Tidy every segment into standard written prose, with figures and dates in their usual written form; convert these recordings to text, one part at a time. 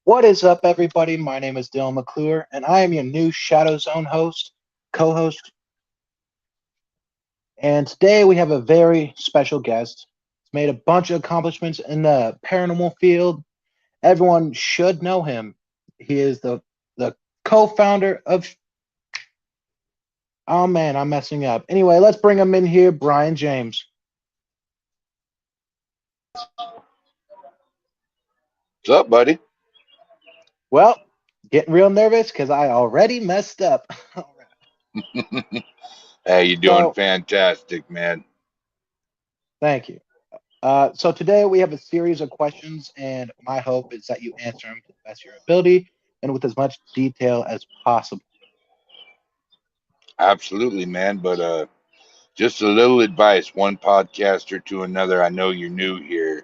What is up, everybody? My name is Dylan McClure, and I am your new ShadowZone host, co-host. And today we have a very special guest. He's made a bunch of accomplishments in the paranormal field. Everyone should know him. He is the co-founder of. Oh man, I'm messing up. Anyway, let's bring him in here, Dyllan James. What's up, buddy? Well, getting real nervous because I already messed up. All right. Hey, you doing So, fantastic, man. thank you. So today we have a series of questions, and my hope is that you answer them to the best of your ability and with as much detail as possible. Absolutely, man. But just a little advice, one podcaster to another. I know you're new here.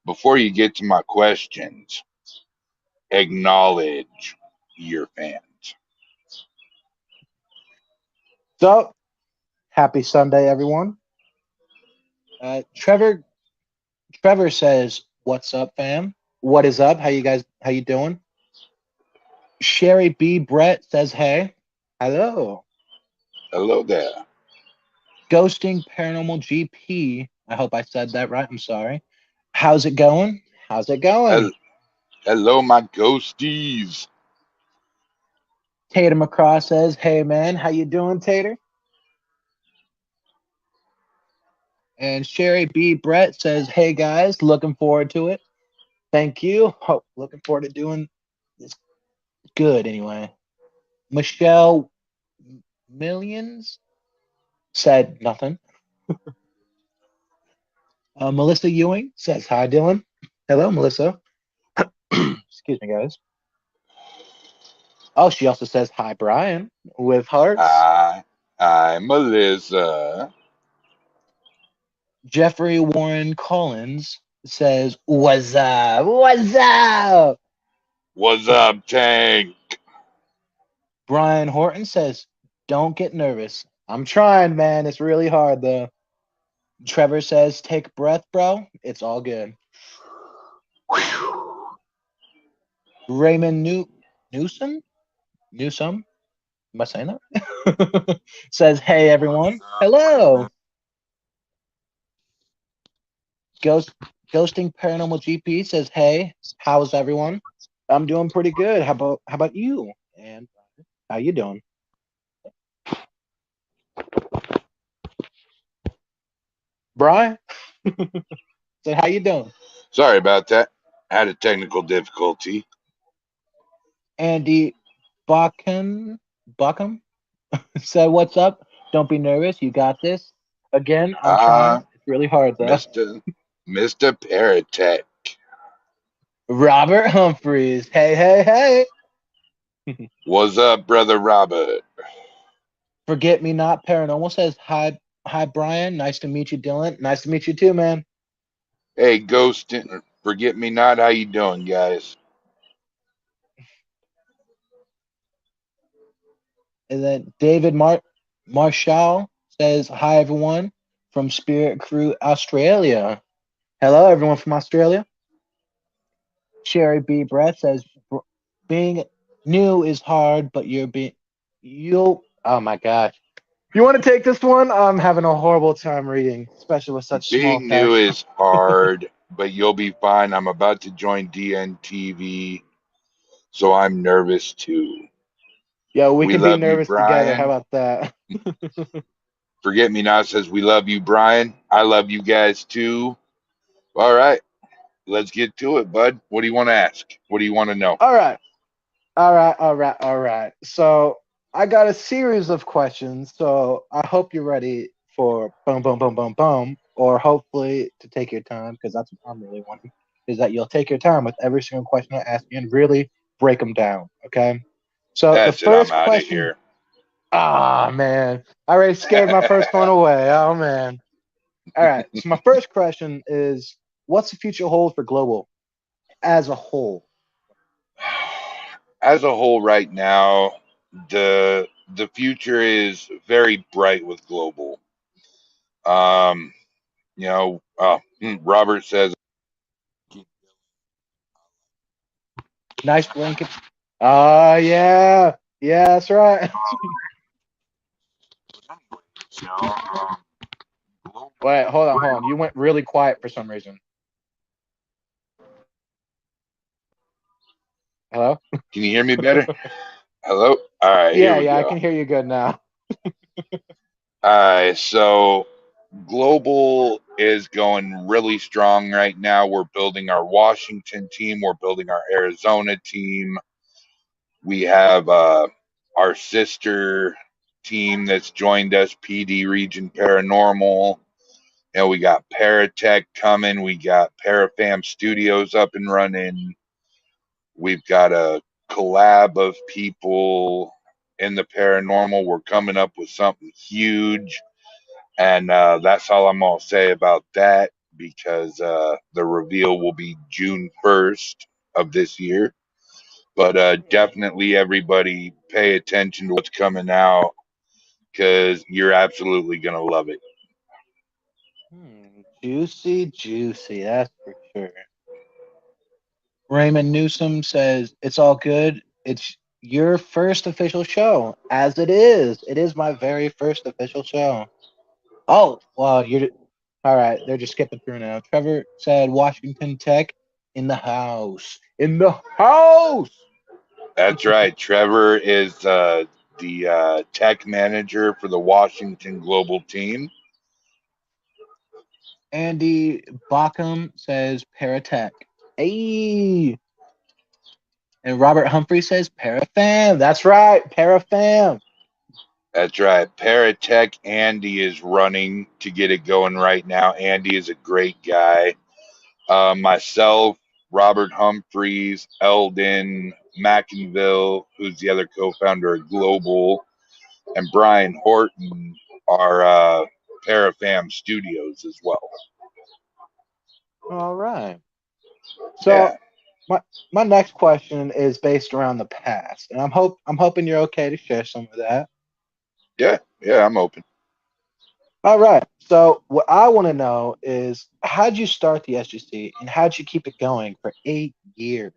Before you get to my questions, acknowledge your fans. So, happy Sunday, everyone. Trevor says, "What's up, fam? What is up? How you guys? How you doing?" Sherry B. Brett says, "Hey, hello." Hello there. Ghosting Paranormal GP. I hope I said that right. I'm sorry. How's it going? How's it going? Hel- Hello, my ghosties. Tater McCraw says, "Hey, man, how you doing, Tater?" And Sherry B. Brett says, "Hey guys, looking forward to it. Thank you. Looking forward to doing this good anyway." Michelle Millions said nothing. Melissa Ewing says, "Hi, Dylan." Hello, Melissa. Excuse me, guys. Oh, she also says, "Hi, Brian," with hearts. Hi, I'm Melissa. Jeffrey Warren Collins says, "What's up? What's up?" What's up, Tank? Brian Horton says, "Don't get nervous. I'm trying, man. It's really hard, though." Trevor says, "Take a breath, bro. It's all good." Raymond Newsom? Newsom? Am I saying that? Says, "Hey, What's everyone. up, Hello." Raymond? Ghost Ghosting Paranormal GP says, "Hey, how's everyone?" I'm doing pretty good. How about you? And how you doing? Brian? Said, "How you doing?" Sorry about that. Had a technical difficulty. Andy Buckham said, "What's up? Don't be nervous. You got this." Again, I'm Ah, trying. It's really hard, though. Mr. Paratech. Robert Humphreys. Hey, hey, hey. What's up, brother Robert? Forget Me Not Paranormal says, hi, Brian. Nice to meet you, Dylan. Nice to meet you too, man." Hey, Ghost, forget me not. How you doing, guys? And then David Marshall says, "Hi, everyone from Spirit Crew Australia." Hello, everyone from Australia. Sherry B. Brett says, "Being new is hard, but you'll." Oh my gosh. You want to take this one? I'm having a horrible time reading, especially with such small Being new text. is hard, but you'll be fine. I'm about to join DNTV, so I'm nervous too. Yeah, we We can be love you, nervous together. How Brian. about that? Forget me not says we love you, Brian. I love you guys too. All right, let's get to it, bud. What do you want to ask? What do you want to know? All right. All right. So I got a series of questions. So I hope you're ready for boom, boom, boom, boom, boom, or hopefully to take your time, because that's what I'm really wanting, is that you'll take your time with every single question I ask you and really break them down. Okay. So the That's it. I'm first out of question. here. Ah, man. I already scared my first one away. Oh, man. All right. So my first question is, what's the future hold for global as a whole? As a whole, right now, the future is very bright with global. Um, Robert says Nice blanket. Yeah. Yeah, that's right. You know, Wait, hold on, hold on. You went really quiet for some reason. Hello? can you hear me better? Hello? All right, here Yeah, we yeah, I go. can hear you good now. All right, so global is going really strong right now. We're building our Washington team, we're building our Arizona team. We have our sister team that's joined us, PD Region Paranormal. You know, we got Paratech coming. We got Parafam Studios up and running. We've got a collab of people in the paranormal. We're coming up with something huge. And that's all I'm going to say about that because the reveal will be June 1st of this year. But definitely everybody pay attention to what's coming out because you're absolutely going to love it. Juicy, juicy. That's for sure. Raymond Newsom says it's all good. It's your first official show, as it is. It is my very first official show. Oh, well, you're all right. They're just skipping through now. Trevor said Washington Tech in the house. In the house. That's right. Trevor is the tech manager for the Washington Global team. Andy Bockham says Paratech. Hey. And Robert Humphrey says Parafam. That's right, Parafam. That's right. Paratech Andy is running to get it going right now. Andy is a great guy. Myself, Robert Humphreys, Eldon McInville, who's the other co-founder of Global, and Brian Horton are Parafam Studios as well. All right. Yeah, So my my next question is based around the past, and I'm hoping you're okay to share some of that. yeah, I'm open. All right. So what I want to know is how'd you start the SGC and how'd you keep it going for 8 years?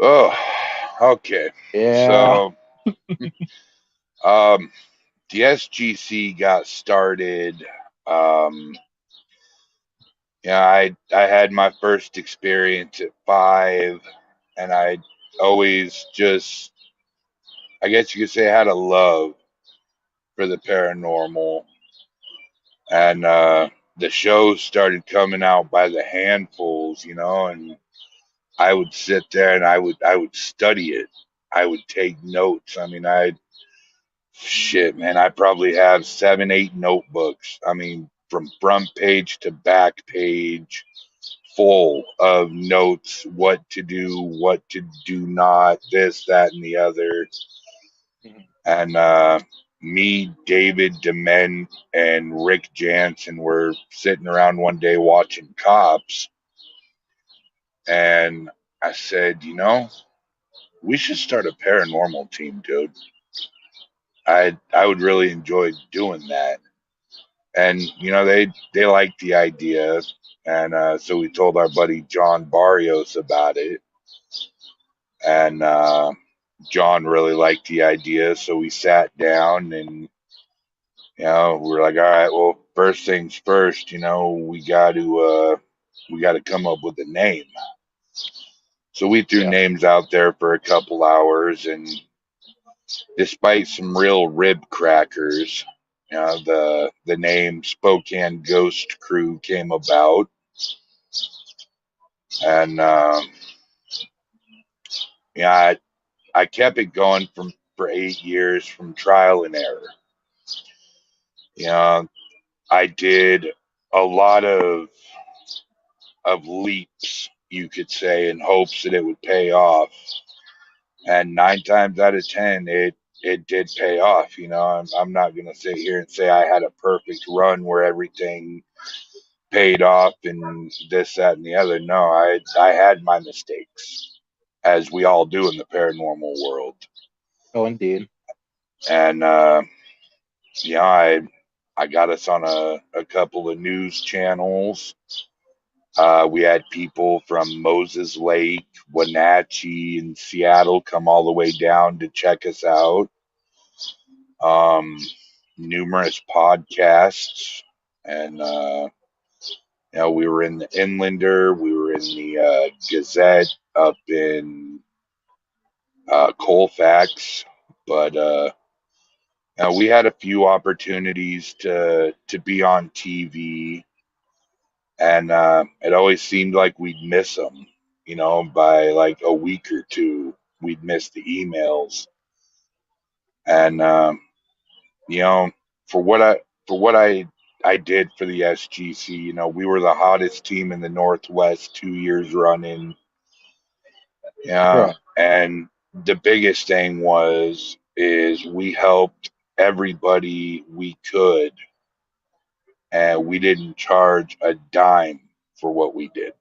Oh, okay. Yeah. So, um, the SGC got started. Um, yeah, I had my first experience at 5, and I always just, I guess you could say, I had a love for the paranormal, and the shows started coming out by the handfuls, you know, and I would sit there and I would study it. I would take notes. I mean, shit, man, I probably have 7, 8 notebooks. I mean, from front page to back page, full of notes, what to do, what to do not, this, that, and the other. Mhm. And me, David Dement, and Rick Jansen were sitting around one day watching Cops, and I said, you know, we should start a paranormal team, dude. I would really enjoy doing that. And you know, they liked the idea, and so we told our buddy John Barrios about it, and John really liked the idea, so we sat down and you know we were like, all right, well, first things first, you know, we got to come up with a name. So we threw Yeah. names out there for a couple hours, and despite some real rib crackers, you know, the name Spokane Ghost Crew came about, and yeah, I kept it going from for 8 years from trial and error. You know, I did a lot of leaps, you could say, in hopes that it would pay off, and 9 times out of 10, it did pay off. You know, I'm not gonna sit here and say I had a perfect run where everything paid off and this, that, and the other. No, I had my mistakes, as we all do in the paranormal world. Oh, indeed. And yeah, I got us on a couple of news channels. We had people from Moses Lake, Wenatchee, and Seattle come all the way down to check us out. Um, Numerous podcasts, and we were in the Inlander, we were in the Gazette up in Colfax, but we had a few opportunities to be on TV, and it always seemed like we'd miss them. By like a week or two, we'd miss the emails, and you know, for what I did for the SGC, we were the hottest team in the Northwest 2 years running. Yeah, Correct. and the biggest thing is we helped everybody we could, and we didn't charge a dime for what we did.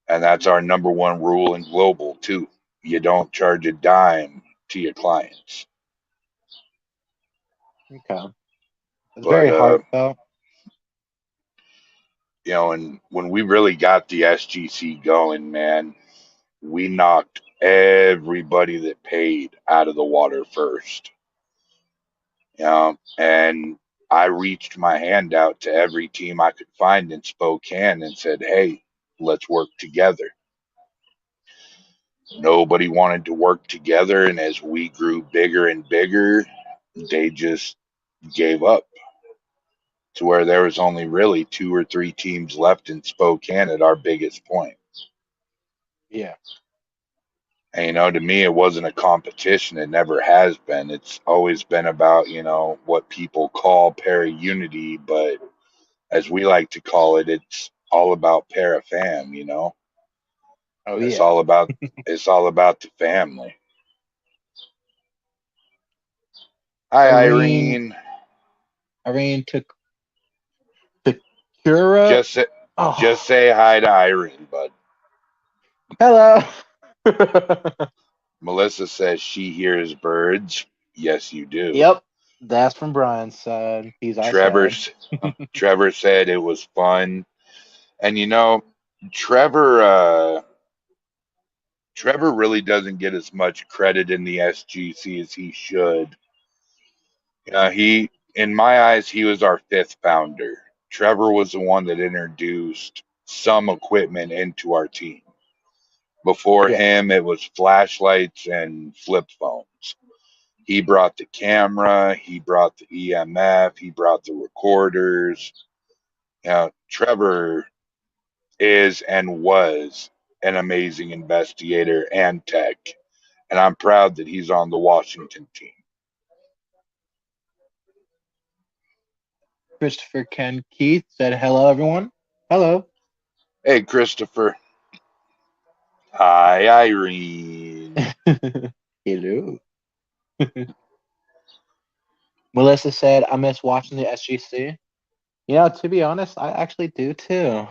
And that's our number one rule in global too. You don't charge a dime to your clients. Okay. It's But very heartfelt. and when we really got the SGC going, man, we knocked everybody that paid out of the water first. And I reached my hand out to every team I could find in Spokane and said, "Hey, let's work together." Nobody wanted to work together, and as we grew bigger and bigger, they just gave up to where there was only really two or three teams left in Spokane at our biggest point. Yeah. And to me, it wasn't a competition. It never has been. It's always been about, what people call para unity, but as we like to call it, it's all about para fam, Oh It's yeah. all about it's all about the family. Hi Irene Irene. Irene Takura. Just say, just Oh, say hi to Irene, bud. hello. Melissa says she hears birds. Yes, you do. Yep. That's from Brian's side. He's Trevor outside. Trevor said it was fun. And Trevor Trevor really doesn't get as much credit in the SGC as he should. In my eyes, he was our fifth founder. Trevor was the one that introduced some equipment into our team. Before Yeah. him, it was flashlights and flip phones. He brought the camera, he brought the EMF, he brought the recorders. Trevor is and was an amazing investigator and tech, and I'm proud that he's on the Washington team. Christopher Ken Keith said hello everyone. Hello. Hey, Christopher. Hi, Irene. Hello. Melissa said I miss watching the SGC. To be honest, I actually do too.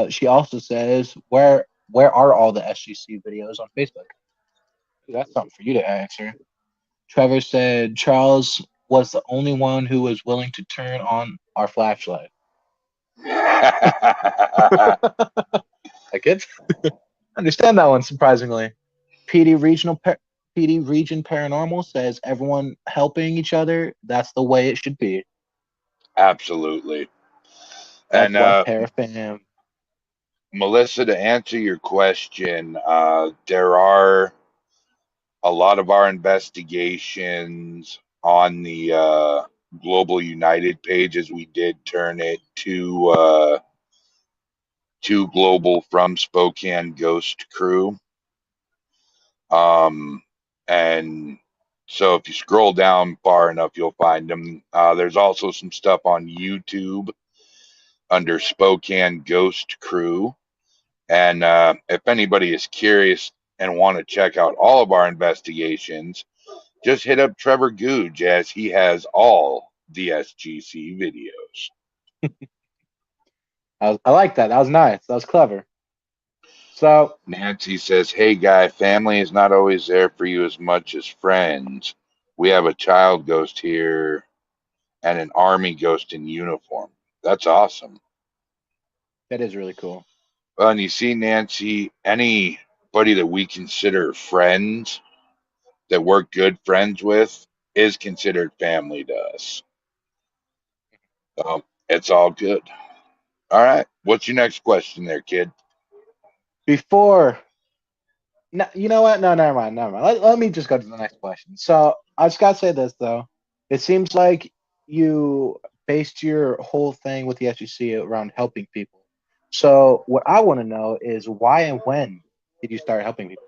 She also says, where are all the SGC videos on Facebook? That's something for you to answer. Trevor said Charles was the only one who was willing to turn on our flashlight. I could understand that one surprisingly. PD Regional PD Region Paranormal says everyone helping each other. That's the way it should be. Absolutely. That's And why Parafam. Melissa, to answer your question, there are a lot of our investigations on the Global United page, as we did turn it to Global from Spokane Ghost Crew. And so if you scroll down far enough, you'll find them. There's also some stuff on YouTube under Spokane Ghost Crew. And if anybody is curious and want to check out all of our investigations, just hit up Trevor Googe, as he has all the SGC videos. I like that. That was nice. That was clever. So Nancy says, "Hey guy, family is not always there for you as much as friends. We have a child ghost here and an army ghost in uniform." That's awesome. That is really cool. Well, and you see, Nancy, anybody that we consider friends, that we're good friends with, is considered family to us. So it's all good. All right. What's your next question there, kid? Before, no, you know what? No, never mind, never mind. Let me just go to the next question. So I just gotta say this though. It seems like you based your whole thing with the SEC around helping people. So what I want to know is why and when did you start helping people?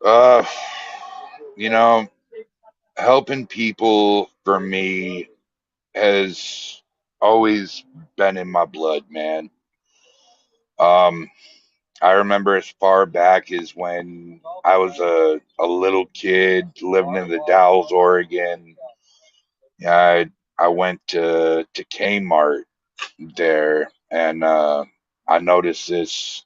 Uh, you know, helping people for me has always been in my blood, man. Um, I remember as far back as when I was a little kid living in the Dalles, Oregon. Yeah, I went to Kmart there, and I noticed this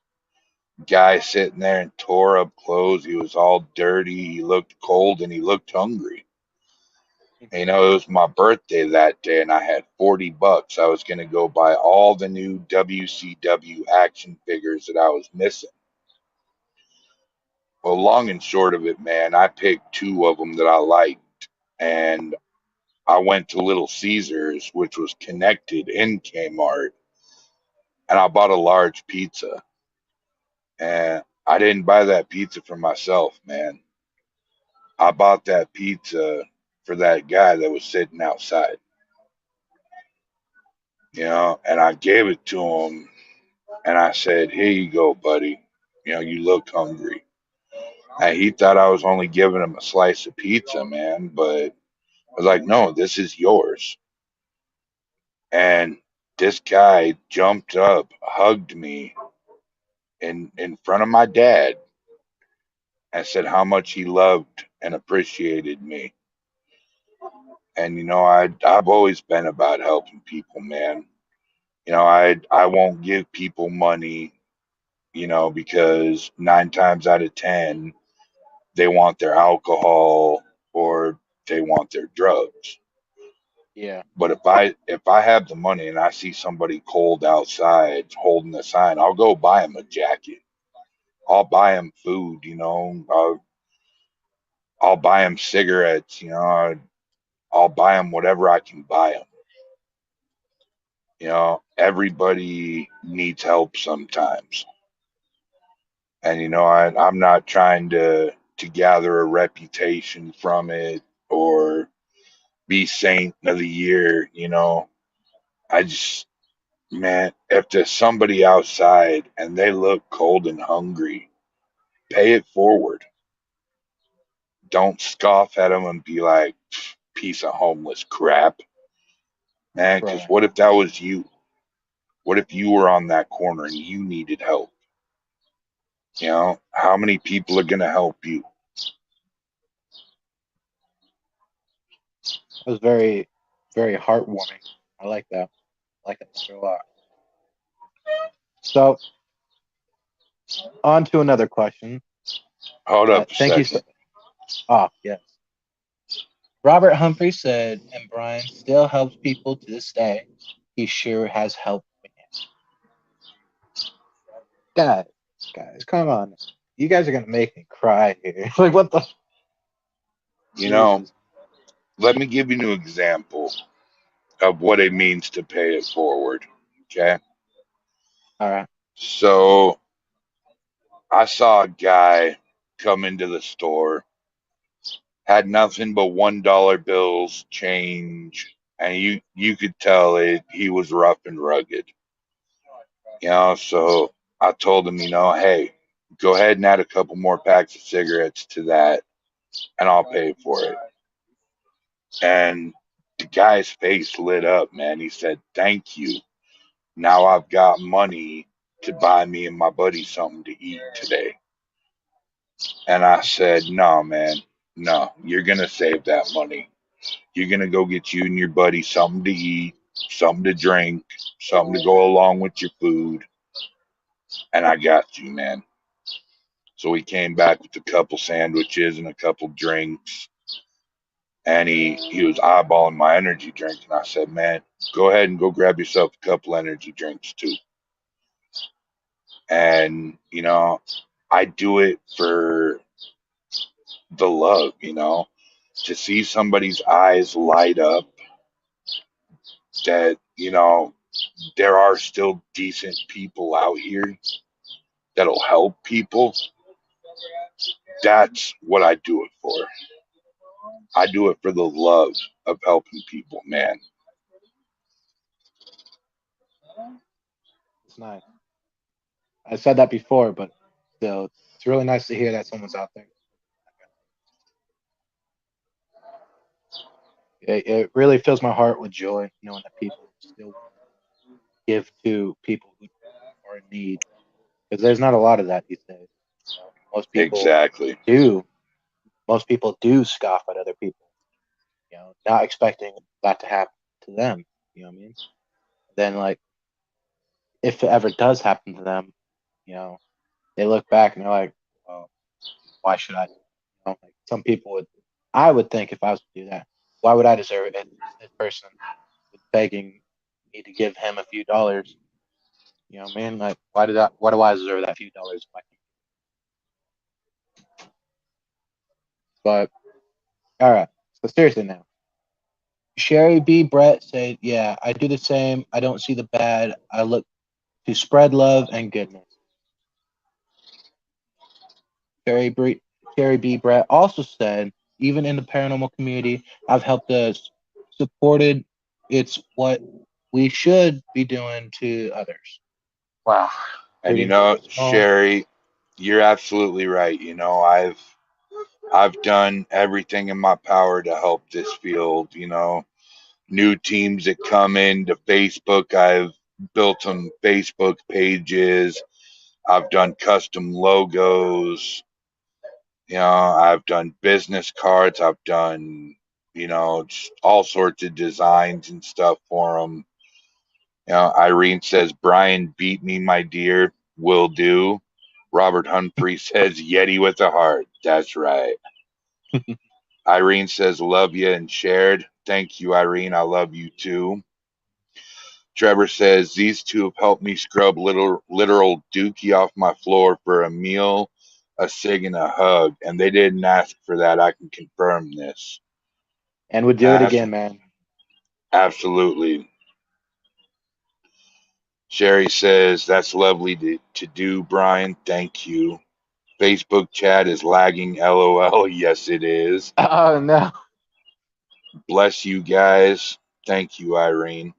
guy sitting there in tore up clothes. He was all dirty. He looked cold, and he looked hungry. And, it was my birthday that day, and I had $40. I was going to go buy all the new WCW action figures that I was missing. Well, long and short of it, man, I picked two of them that I liked, and I went to Little Caesars, which was connected in Kmart, and I bought a large pizza. And I didn't buy that pizza for myself, man. I bought that pizza for that guy that was sitting outside, and I gave it to him, and I said, "Here you go, buddy. You look hungry." And he thought I was only giving him a slice of pizza, man, but I was like, "No, this is yours." And this guy jumped up, hugged me in front of my dad, and said how much he loved and appreciated me. And I've always been about helping people, man. I won't give people money, because 9 times out of 10 they want their alcohol or they want their drugs. Yeah, But if I have the money and I see somebody cold outside holding a sign, I'll go buy them a jacket. I'll buy them food, I'll buy them cigarettes, I'll buy them whatever I can buy them. Everybody needs help sometimes. And I'm not trying to gather a reputation from it or be saint of the year. I just, man, if there's somebody outside and they look cold and hungry, pay it forward. Don't scoff at them and be like, piece of homeless crap, man. Because right. what if that was you? What if you were on that corner and you needed help? How many people are going to help you? That was very, very heartwarming. I like that. I like that a lot. So on to another question. Hold up a Thank you. So, second. yes. Robert Humphrey said, and Brian still helps people to this day. He sure has helped me. Guys, guys, come on. You guys are gonna make me cry here. Like what the You know, Jesus. let me give you an example of what it means to pay it forward. Okay. All right. So I saw a guy come into the store, had nothing but $1 bills, change, and you could tell he was rough and rugged. So I told him, hey, go ahead and add a couple more packs of cigarettes to that, and I'll pay for it. And the guy's face lit up, man. He said, "Thank you. Now I've got money to buy me and my buddy something to eat today." And I said, "No, man, no, you're going to save that money. You're going to go get you and your buddy something to eat, something to drink, something to go along with your food. And I got you, man." So he came back with a couple sandwiches and a couple drinks. and he was eyeballing my energy drink, and I said, "Man, go ahead and go grab yourself a couple energy drinks too." And I do it for the love, to see somebody's eyes light up that there are still decent people out here that'll help people. That's what I do it for. I do it for the love of helping people, man. It's nice. I said that before, but still, it's really nice to hear that someone's out there. It really fills my heart with joy knowing that people still give to people who are in need. Because there's not a lot of that these days. Most people Exactly. do. Most people do scoff at other people. Not expecting that to happen to them. You know what I mean? Then, like, if it ever does happen to them, you know, they look back and they're like, "Oh, why should I?" Like some people would. I would think if I was to do that, why would I deserve it? This person is begging me to give him a few dollars. Man, like, why do I deserve that few dollars? But all right, so seriously now, Sherry B. Brett said, "Yeah, I do the same. I don't see the bad. I look to spread love and goodness." Sherry B. Sherry B. Brett also said, "Even in the paranormal community, I've helped us, supported. It's what we should be doing to others." Wow, And shooting from a small. Sherry, you're absolutely right. I've done everything in my power to help this field. New teams that come into Facebook, I've built some Facebook pages. I've done custom logos. I've done business cards. I've done, just all sorts of designs and stuff for them. Irene says, Brian beat me, my dear. Will do. Robert Humphrey says, Yeti with a heart. That's right. Irene says, love you and shared. Thank you, Irene. I love you too. Trevor says, these two have helped me scrub literal dookie off my floor for a meal, a cig, and a hug. And they didn't ask for that. I can confirm this. And would do it Abs- again, man. Absolutely. Sherry says, that's lovely to do, Brian. Thank you. Facebook chat is lagging, lol. Yes, it is. Oh no. Bless you guys. Thank you, Irene.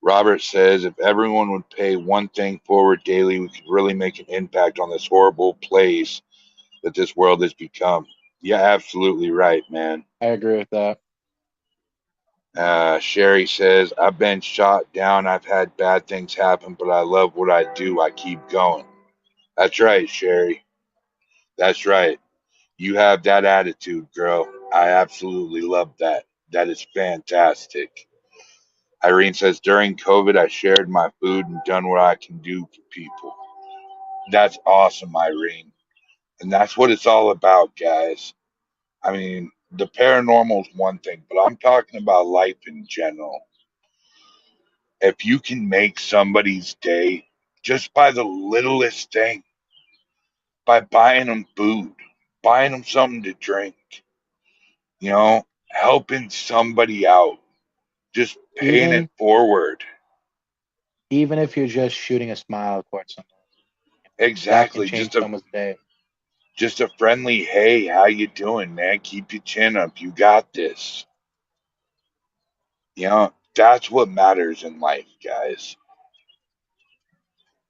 Robert says, if everyone would pay one thing forward daily, we could really make an impact on this horrible place that this world has become. Yeah, absolutely right, man. I agree with that. Sherry says, I've been shot down. I've had bad things happen, but I love what I do. I keep going. That's right, Sherry. That's right. You have that attitude, girl. I absolutely love that. That is fantastic. Irene says, during COVID, I shared my food and done what I can do for people. That's awesome, Irene. And that's what it's all about, guys. I mean, the paranormal is one thing, but I'm talking about life in general. If you can make somebody's day just by the littlest thing, by buying them food, buying them something to drink, helping somebody out, just paying it Even forward. even if you're just shooting a smile towards someone, that can Exactly. change someone's day. Just a friendly, hey, how you doing, man? Keep your chin up. You got this. That's what matters in life, guys.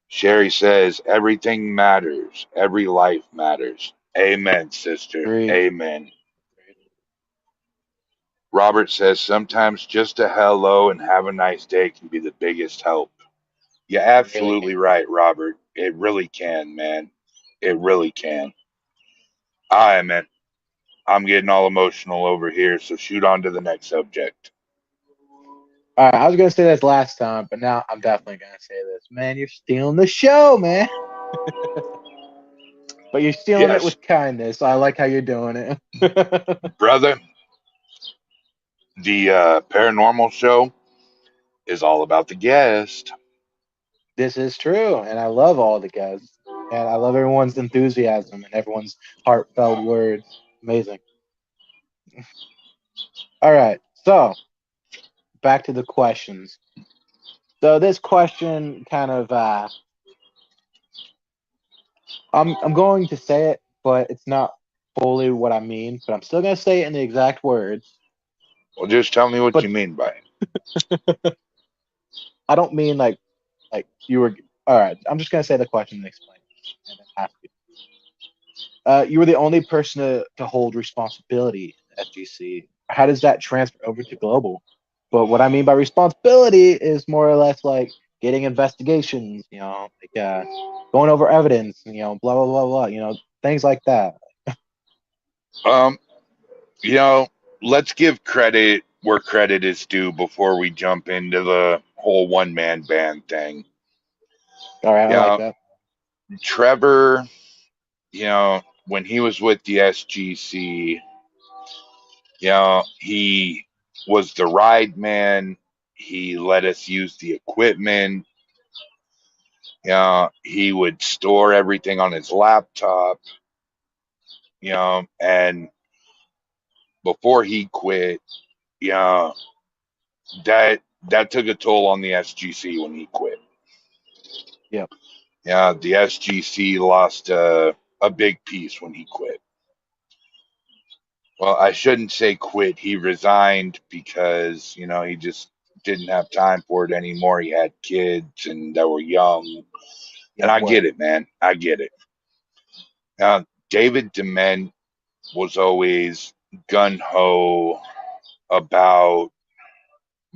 Sherry says, everything matters. Every life matters. Amen, sister. Agreed. Amen. Robert says, sometimes just a hello and have a nice day can be the biggest help. You're It really absolutely can. right, Robert. It really can, man. It really can. All right, man. I'm getting all emotional over here, so shoot on to the next subject. All right, I was gonna say this last time, but now I'm definitely gonna say this. Man, you're stealing the show, man. But you're stealing it Yes, with kindness. I like how you're doing it. brother. The paranormal show is all about the guest. This is true, and I love all the guests, and I love everyone's enthusiasm and everyone's heartfelt words. Amazing. All right, so back to the questions. So this question kind of I'm going to say it, but it's not fully what I mean, but I'm still going to say it in the exact words. Well, just tell me what you But mean by it. I don't mean like you were. All right, I'm just going to say the question and explain it, and then ask you. You were the only person to hold responsibility in SGC. How does that transfer over to global? But what I mean by responsibility is more or less like getting investigations, like going over evidence, blah blah blah blah, things like that. Um, you know, let's give credit where credit is due before we jump into the whole one man band thing. All right, I like Yeah, that. Trevor, when he was with the SGC, he was the ride man. He let us use the equipment. He would store everything on his laptop, and before he quit, yeah, that took a toll on the SGC when he quit. Yep. Yeah, the SGC lost a big piece when he quit. Well, I shouldn't say quit. He resigned because, he just didn't have time for it anymore. He had kids and they were young. And Yep. I get Word. it, man. I get it. David Dement was always gun ho about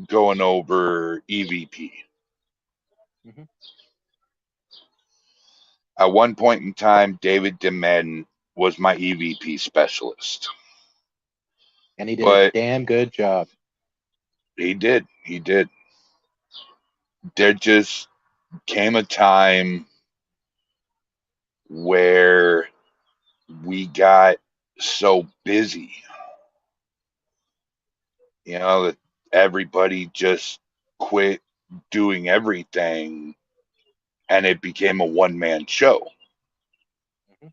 going over EVP. Hmm. At one point in time, David Dement was my EVP specialist. And he did a But damn good job. he did. He did. There just came a time where we got so busy, that everybody just quit doing everything and it became a one man show, Hmm.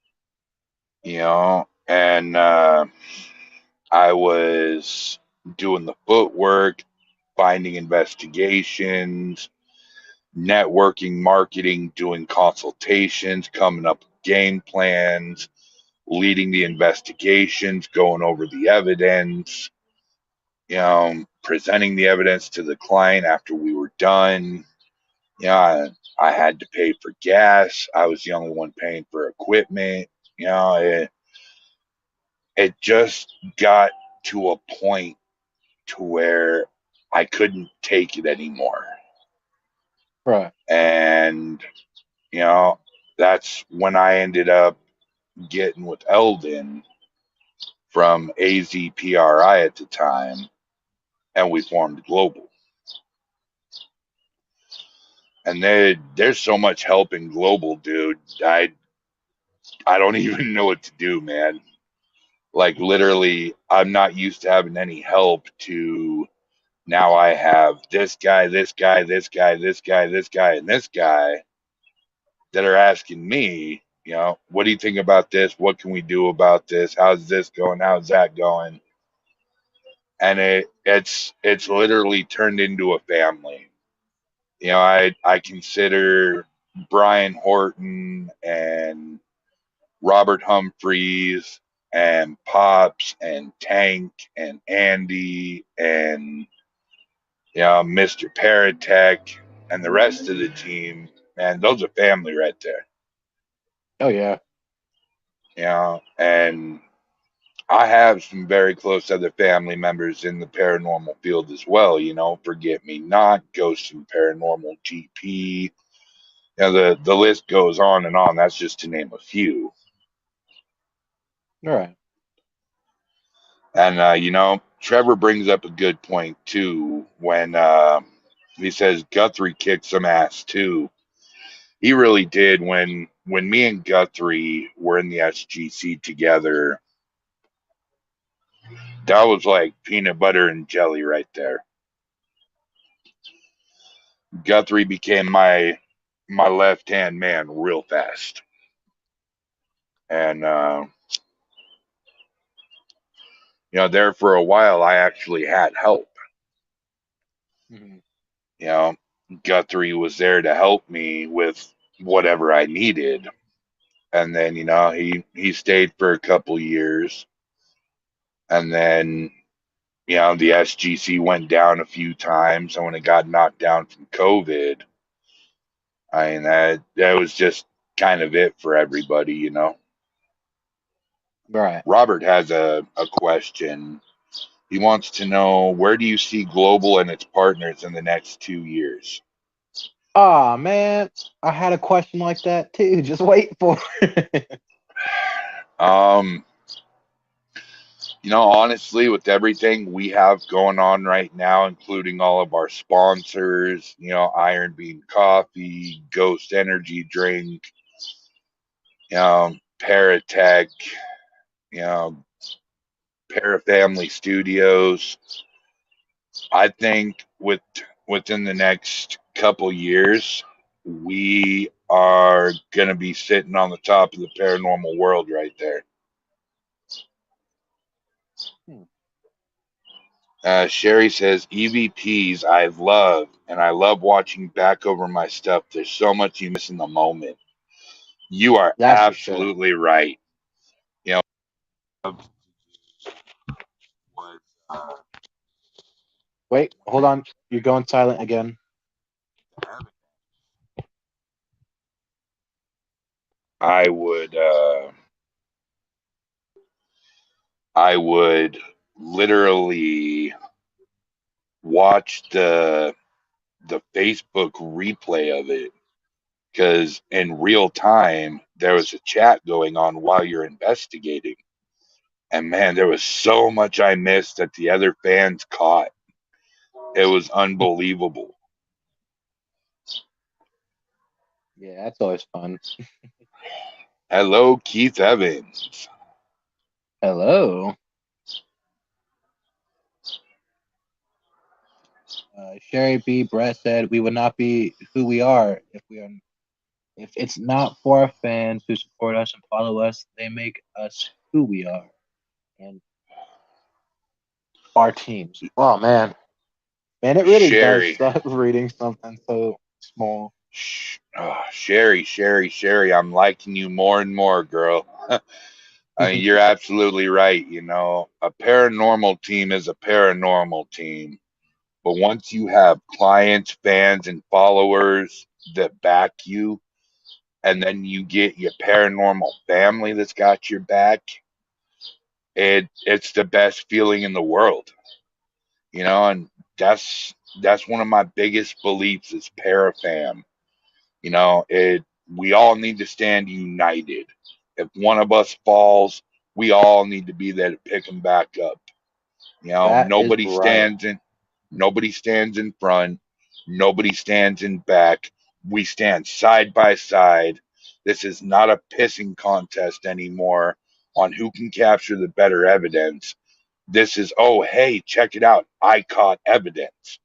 and I was doing the footwork, finding investigations, networking, marketing, doing consultations, coming up with game plans, leading the investigations, going over the evidence, presenting the evidence to the client after we were done. I had to pay for gas. I was the only one paying for equipment. You know, it, it just got to a point to where I couldn't take it anymore. Right. And, you know, that's when I ended up getting with Eldon from AZPRI at the time, and we formed Global. And there's so much help in Global, dude. I don't even know what to do, man. Like literally, I'm not used to having any help to now I have this guy, this guy, this guy, this guy, this guy, and this guy that are asking me, what do you think about this? What can we do about this? How's this going? How's that going? And it's literally turned into a family. I consider Brian Horton and Robert Humphreys and Pops and Tank and Andy and Mr. Paratech and the rest of the team, man, those are family right there. Oh yeah. And I have some very close other family members in the paranormal field as well, Forget Me Not, Ghost and Paranormal GP. The list goes on and on. That's just to name a few. All right. And Trevor brings up a good point too when he says Guthrie kicked some ass too. He really did. When me and Guthrie were in the SGC together, That was like peanut butter and jelly right there. Guthrie became my left hand man real fast, and there for a while I actually had help. Mhm. You know, Guthrie was there to help me with whatever I needed, and then he stayed for a couple years, and then the SGC went down a few times, and when it got knocked down from COVID, I mean that was just kind of it for everybody. Right. Robert has a question. He wants to know, where do you see Global and its partners in the next 2 years? Oh man, I had a question like that too. Just wait for it. Um, honestly, with everything we have going on right now, including all of our sponsors, Iron Bean Coffee, Ghost Energy Drink, Paratech, you know, Parafamily Studios. I think within the next couple years, we are gonna be sitting on the top of the paranormal world right there. Hmm. Sherry says EVPs I love, and I love watching back over my stuff. There's so much you miss in the moment. You are That's for sure. absolutely right. You know, was, Wait, hold on. You're going silent again. I would I would literally watch the Facebook replay of it, because in real time there was a chat going on while you're investigating. And man, there was so much I missed that the other fans caught. It was unbelievable. Yeah, that's always fun. Hello, Keith Evans. Hello. Sherry B. Brett said, "We would not be who we are if it's not for our fans who support us and follow us. They make us who we are and our teams." Oh man, it really does Sherry. suck reading something so small. Sherry, I'm liking you more and more, girl. I mean, you're absolutely right. A paranormal team is a paranormal team. But once you have clients, fans, and followers that back you, and then you get your paranormal family that's got your back, it's the best feeling in the world. And that's one of my biggest beliefs is parafam. It we all need to stand united. If one of us falls, we all need to be there to pick them back up. That is Nobody right. stands in front, nobody stands in back. We stand side by side. This is not a pissing contest anymore on who can capture the better evidence. This is, oh, hey, check it out. I caught evidence.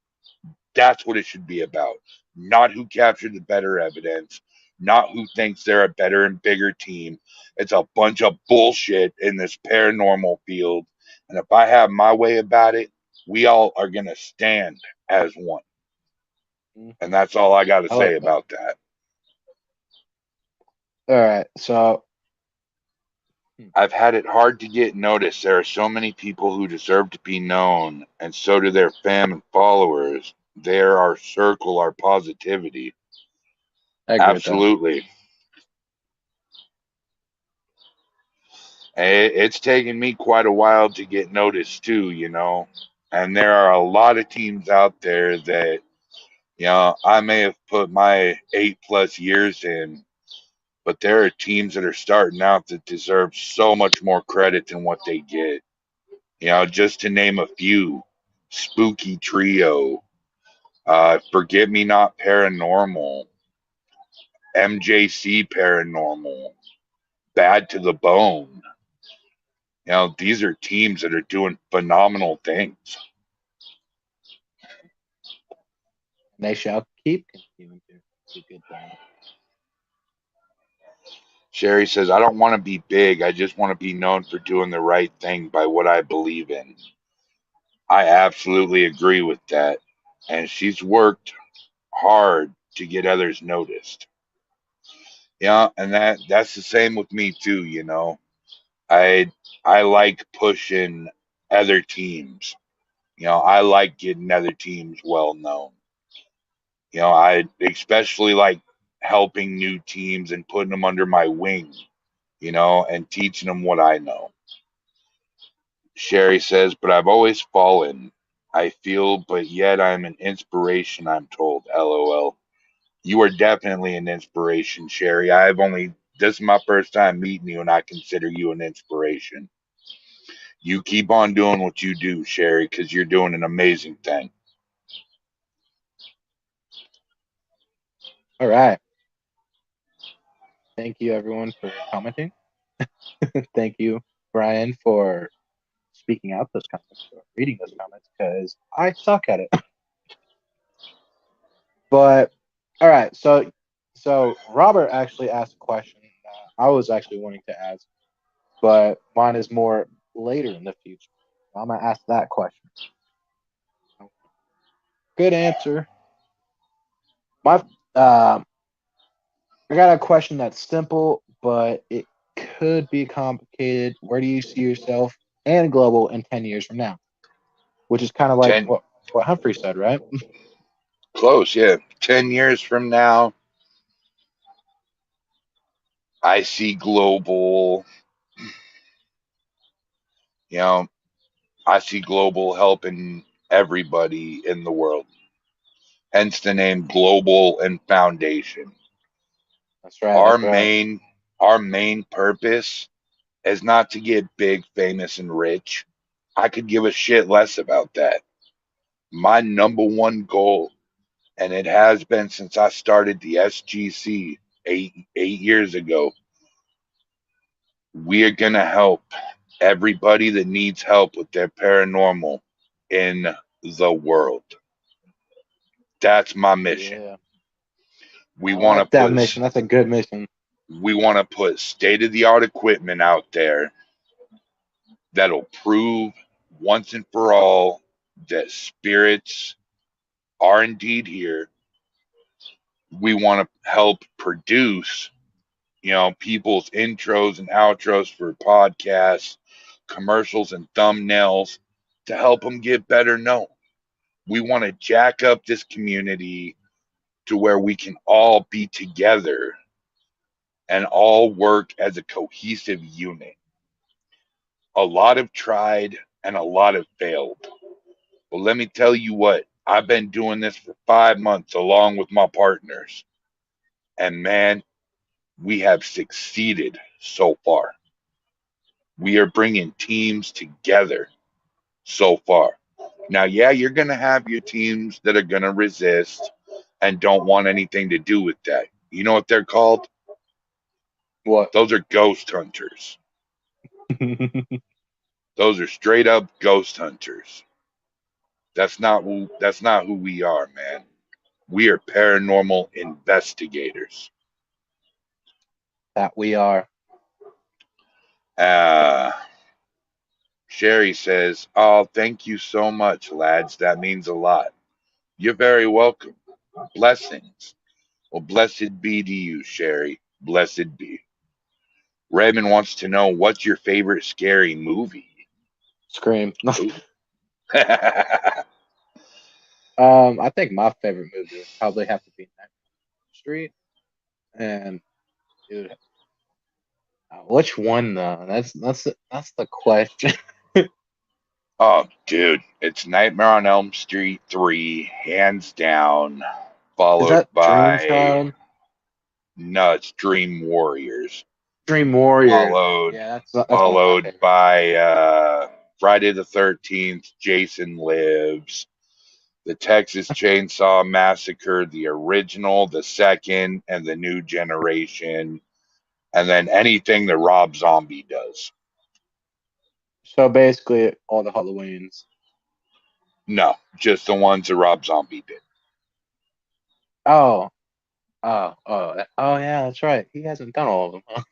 That's what it should be about. Not who captured the better evidence, not who thinks they're a better and bigger team. It's a bunch of bullshit in this paranormal field. And if I have my way about it, we all are going to stand as one. And Mhm. that's all I got to I say like that. about that. All right, so hmm, I've had it hard to get noticed. There are so many people who deserve to be known, and so do their fam and followers. They're our circle, our positivity. I agree with that. Absolutely. It's taken me quite a while to get noticed too. And there are a lot of teams out there that, I may have put my 8+ years in, but there are teams that are starting out that deserve so much more credit than what they get. Just to name a few: Spooky Trio, Forget Me Not Paranormal, MJC Paranormal, Bad to the Bone. These are teams that are doing phenomenal things. And they shall keep continuing to do good things. Sherry says, I don't want to be big. I just want to be known for doing the right thing by what I believe in. I absolutely agree with that. And she's worked hard to get others noticed. Yeah, and that's the same with me too. I I like pushing other teams. I like getting other teams well known. I especially like helping new teams and putting them under my wing, and teaching them what I know. Sherry says, but I've always fallen. I feel, but yet I'm an inspiration, I'm told. LOL. You are definitely an inspiration, Sherry. This is my first time meeting you, and I consider you an inspiration. You keep on doing what you do, Sherry, because you're doing an amazing thing. All right. Thank you, everyone, for commenting. Thank you, Brian, for speaking out those comments or reading those comments because I suck at it. But all right, so Robert actually asked a question I was actually wanting to ask, but mine is more later in the future. I'm gonna ask that question. Good answer. My I got a question that's simple, but it could be complicated. Where do you see yourself and global in 10 years from now? Which is kind of like 10, what Humphrey said, right? close, yeah. 10 years from now, I see global, you know, I see global helping everybody in the world. Hence the name Global and Foundation. That's right. Our That's right. main our main purpose is not to get big, famous, and rich. I could give a shit less about that. My number one goal, and it has been since I started the SGC eight years ago, we are gonna help everybody that needs help with their paranormal in the world. That's my mission. Yeah, We I want to like that put mission. That's a good mission. state of the art equipment out there that'll prove once and for all that spirits are indeed here. We want to help produce, people's intros and outros for podcasts, commercials, and thumbnails to help them get better known. We want to jack up this community to where we can all be together and all work as a cohesive unit. A lot have tried and a lot have failed. But let me tell you what, I've been doing this for 5 months along with my partners. And man, we have succeeded so far. We are bringing teams together so far. Now, yeah, you're going to have your teams that are going to resist and don't want anything to do with that. You know what they're called? What? Those are ghost hunters. Those are straight up ghost hunters. That's not who we are, man. We are paranormal investigators. That we are. Uh Sherry says, "Oh, thank you so much, lads. That means a lot. You're very welcome. Blessings. Well, blessed be to you, Sherry. Blessed be." Raymond wants to know, what's your favorite scary movie? Scream. Ooh. I think my favorite movie would probably have to be Nightmare on Elm Street. And dude, which one though? That's the question. Oh, dude, it's Nightmare on Elm Street 3, hands down, Is followed that Dream by Child? Nuts Dream Warriors, Dream Warriors. followed Yeah, that's one of my followed favorites. by Friday the 13th, Jason Lives, the Texas Chainsaw Massacre, the original, the second, and the new generation, and then anything that Rob Zombie does. So basically, all the Halloweens. No, just the ones that Rob Zombie did. Oh, oh, yeah, that's right. He hasn't done all of them, huh?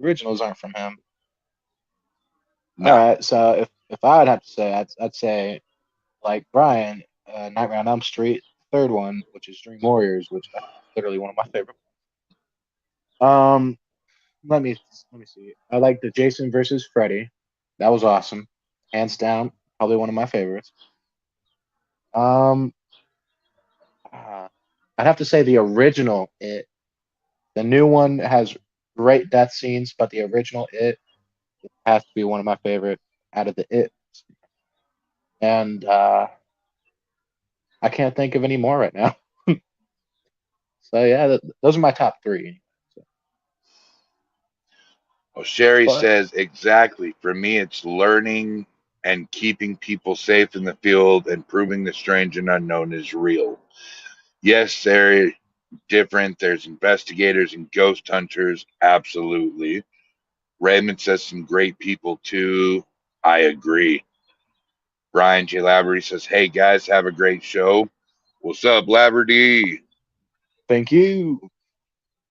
Originals aren't from him. All No. right, so if I'd have to say, I'd say like Brian, Nightmare on Elm Street, third one, which is Dream Warriors, which is literally one of my favorite. Um, let me let me see. I like the Jason versus Freddy. That was awesome, hands down, probably one of my favorites. Um, uh, I'd have to say the original It. The new one has great death scenes, but the original It has to be one of my favorite out of the It. And I can't think of any more right now. So yeah, those are my top three. So, Well, Sherry but says exactly. For me, it's learning and keeping people safe in the field and proving the strange and unknown is real. Yes, they're different. There's investigators and ghost hunters. Absolutely. Raymond says some great people too. I agree. Brian J. Laverty says, hey guys, have a great show. What's up, Laverty? thank you.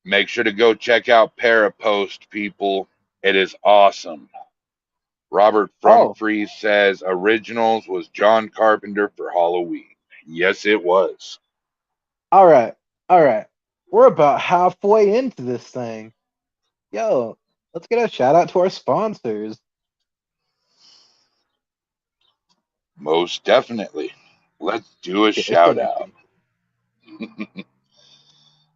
Make sure to go check out Parapost, people. It is awesome. Robert Oh, Frumfree says Originals was John Carpenter for Halloween. Yes, it was. all right, all right. We're about halfway into this thing. Yo, let's get a shout out to our sponsors. Most definitely. Let's do a It's shout getting out. deep.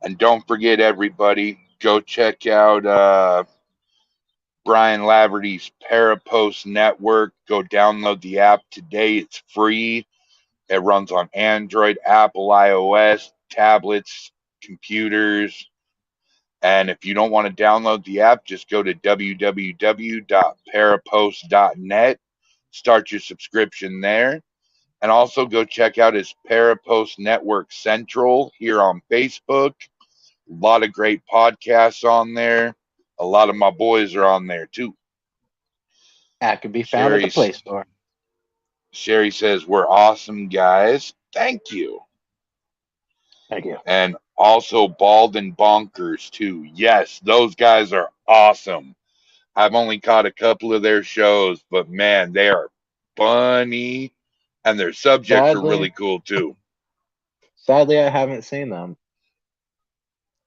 And don't forget, everybody, go check out Brian Laverty's Parapost Network. Go download the app today. It's free. It runs on Android, Apple, iOS, tablets, computers. And if you don't want to download the app, just go to www.parapost.net, start your subscription there, and also go check out his Parapost Network Central here on Facebook. A lot of great podcasts on there. A lot of my boys are on there too. That can be found at the Sherry, Play Store. Sherry says, we're awesome guys. Thank you. Thank you. And also Bald and Bonkers too. Yes, those guys are awesome. I've only caught a couple of their shows, but man, they are funny and their subjects are really Sadly, cool too. sadly, I haven't seen them.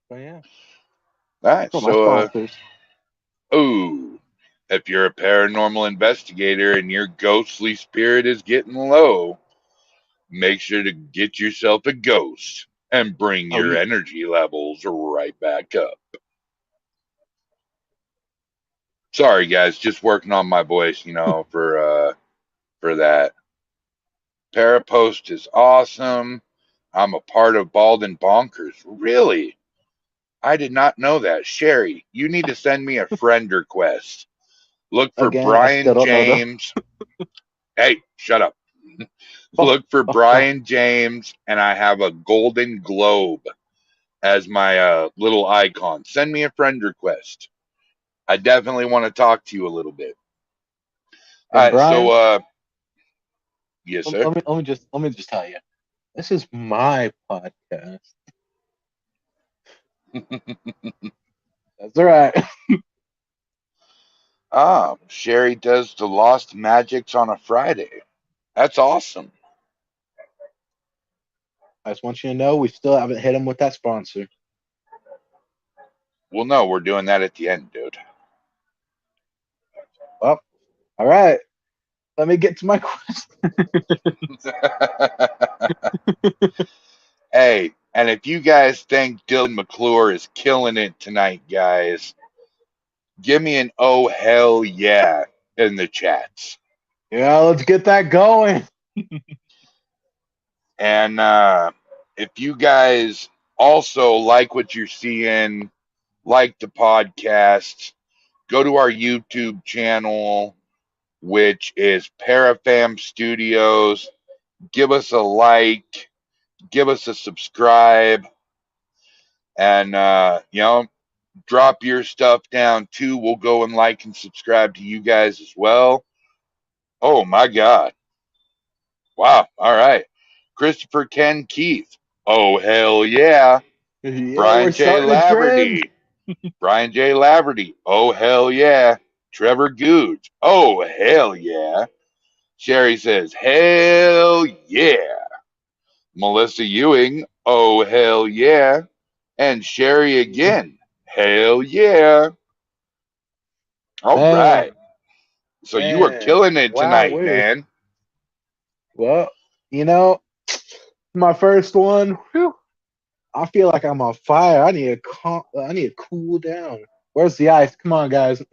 But yeah, All right, for my so sponsors. oh, if you're a paranormal investigator and your ghostly spirit is getting low, make sure to get yourself a ghost and bring Oh your yeah, energy levels right back up. Sorry guys, just working on my voice, for that. Parapost is awesome. I'm a part of Bald and Bonkers. Really? I did not know that. Sherry, you need to send me a friend request. Look for again, I still Brian don't know them. James. Hey, shut up. Look for Brian James, and I have a golden globe as my little icon. Send me a friend request. I definitely want to talk to you a little bit. All And right, so Brian, yes, sir. let me just tell you, this is my podcast. That's all right. Sherry does the Lost Magics on a Friday. That's awesome. I just want you to know we still haven't hit him with that sponsor. Well, no, we're doing that at the end, dude. Well, all right. Let me get to my question. Hey, and if you guys think Dylan McClure is killing it tonight, guys, give me an oh hell yeah in the chats. Yeah, let's get that going. And if you guys also like what you're seeing, like the podcast, go to our YouTube channel, which is Parafam Studios. Give us a like, give us a subscribe, and Drop your stuff down too. We'll go and like and subscribe to you guys as well. Oh my God. Wow. All right. Christopher Ken Keith. Oh, hell yeah. Yeah, we're Brian J. starting a trend. Laverty. Brian J. Laverty. Oh, hell yeah. Trevor Googe. Oh, hell yeah. Sherry says, hell yeah. Melissa Ewing. Oh, hell yeah. And Sherry again. Hell yeah. All right. Man, So you are man. killing it Wow, tonight, we're man. well, you know, my first one, whew, I feel like I'm on fire. I need to cool down. Where's the ice? Come on, guys.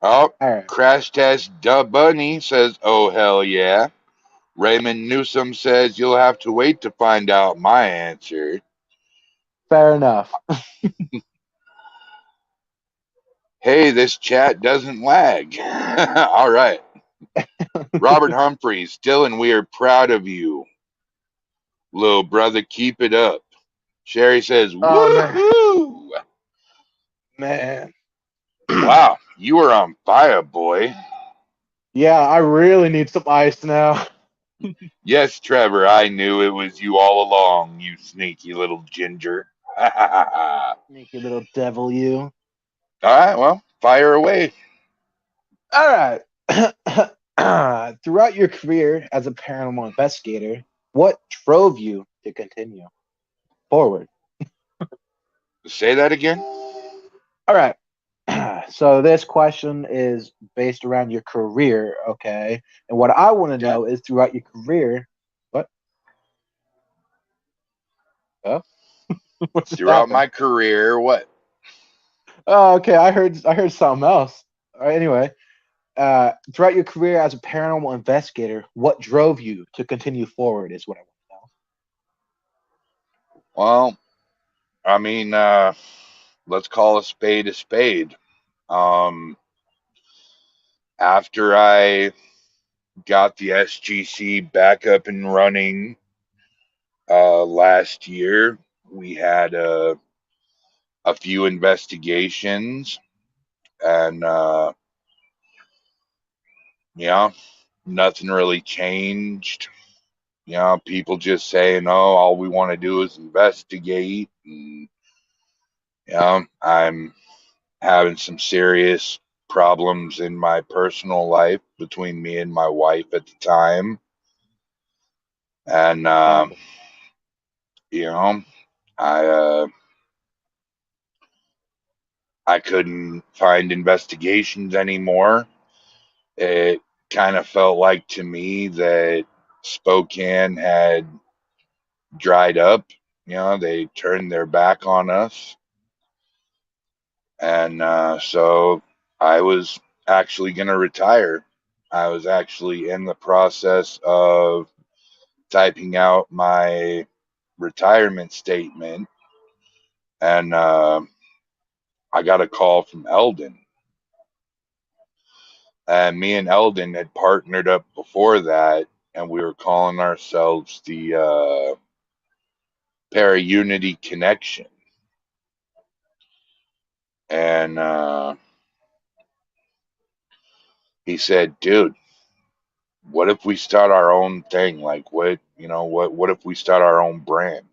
Oh, All right. Crash Test Dub Bunny says, oh, hell yeah. Raymond Newsom says, you'll have to wait to find out my answer. Fair enough. Hey, this chat doesn't lag. All right. Robert Humphreys, Dylan, we are proud of you. Little brother, keep it up. Sherry says, Oh man. woohoo. Man. Wow, you are on fire, boy. Yeah, I really need some ice now. Yes, Trevor, I knew it was you all along, you sneaky little ginger. All Sneaky little devil, you. right, well, fire away. All right. Throughout your career as a paranormal investigator, what drove you to continue forward? Say that again. All right. So this question is based around your career, okay? And what I want to Yeah. know is throughout your career, what? Oh, what just Throughout happened? my career, what? Oh, okay. I heard something else. All right, anyway, throughout your career as a paranormal investigator, what drove you to continue forward is what I want Well, I mean, let's call a spade a spade. Um, After I got the SGC back up and running last year, we had a few investigations, and yeah, nothing really changed. People just saying, "Oh, all we want to do is investigate," and I'm having some serious problems in my personal life between me and my wife at the time, and to you know, I uh, I couldn't find investigations anymore. It kind of felt like to me that Spokane had dried up. They turned their back on us. And so I was actually going to retire. I was actually in the process of typing out my retirement statement. And I got a call from Eldon. And me and Eldon had partnered up before that, and we were calling ourselves the Para Unity Connection. And he said, "Dude, what if we start our own thing? Like, what if we start our own brand?"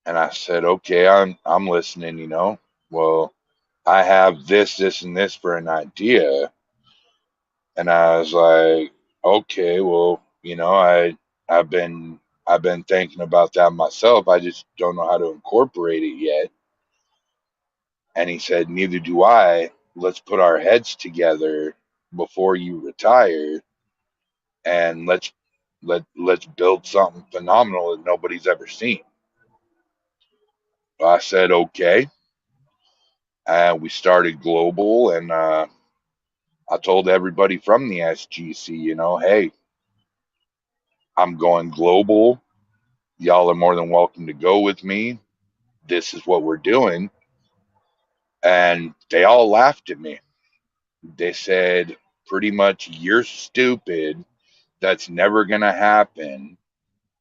And I said, "Okay, I'm listening. Well, I have this, and this for an idea." And I was like, "Okay, well, I've been I've been thinking about that myself. I just don't know how to incorporate it yet." And he said, "Neither do I. Let's put our heads together before you retire, and let's build something phenomenal that nobody's ever seen." I said, "Okay." And we started global, and I told everybody from the SGC, hey, I'm going global. Y'all are more than welcome to go with me. This is what we're doing. And they all laughed at me. They said, pretty much, you're stupid. That's never going to happen.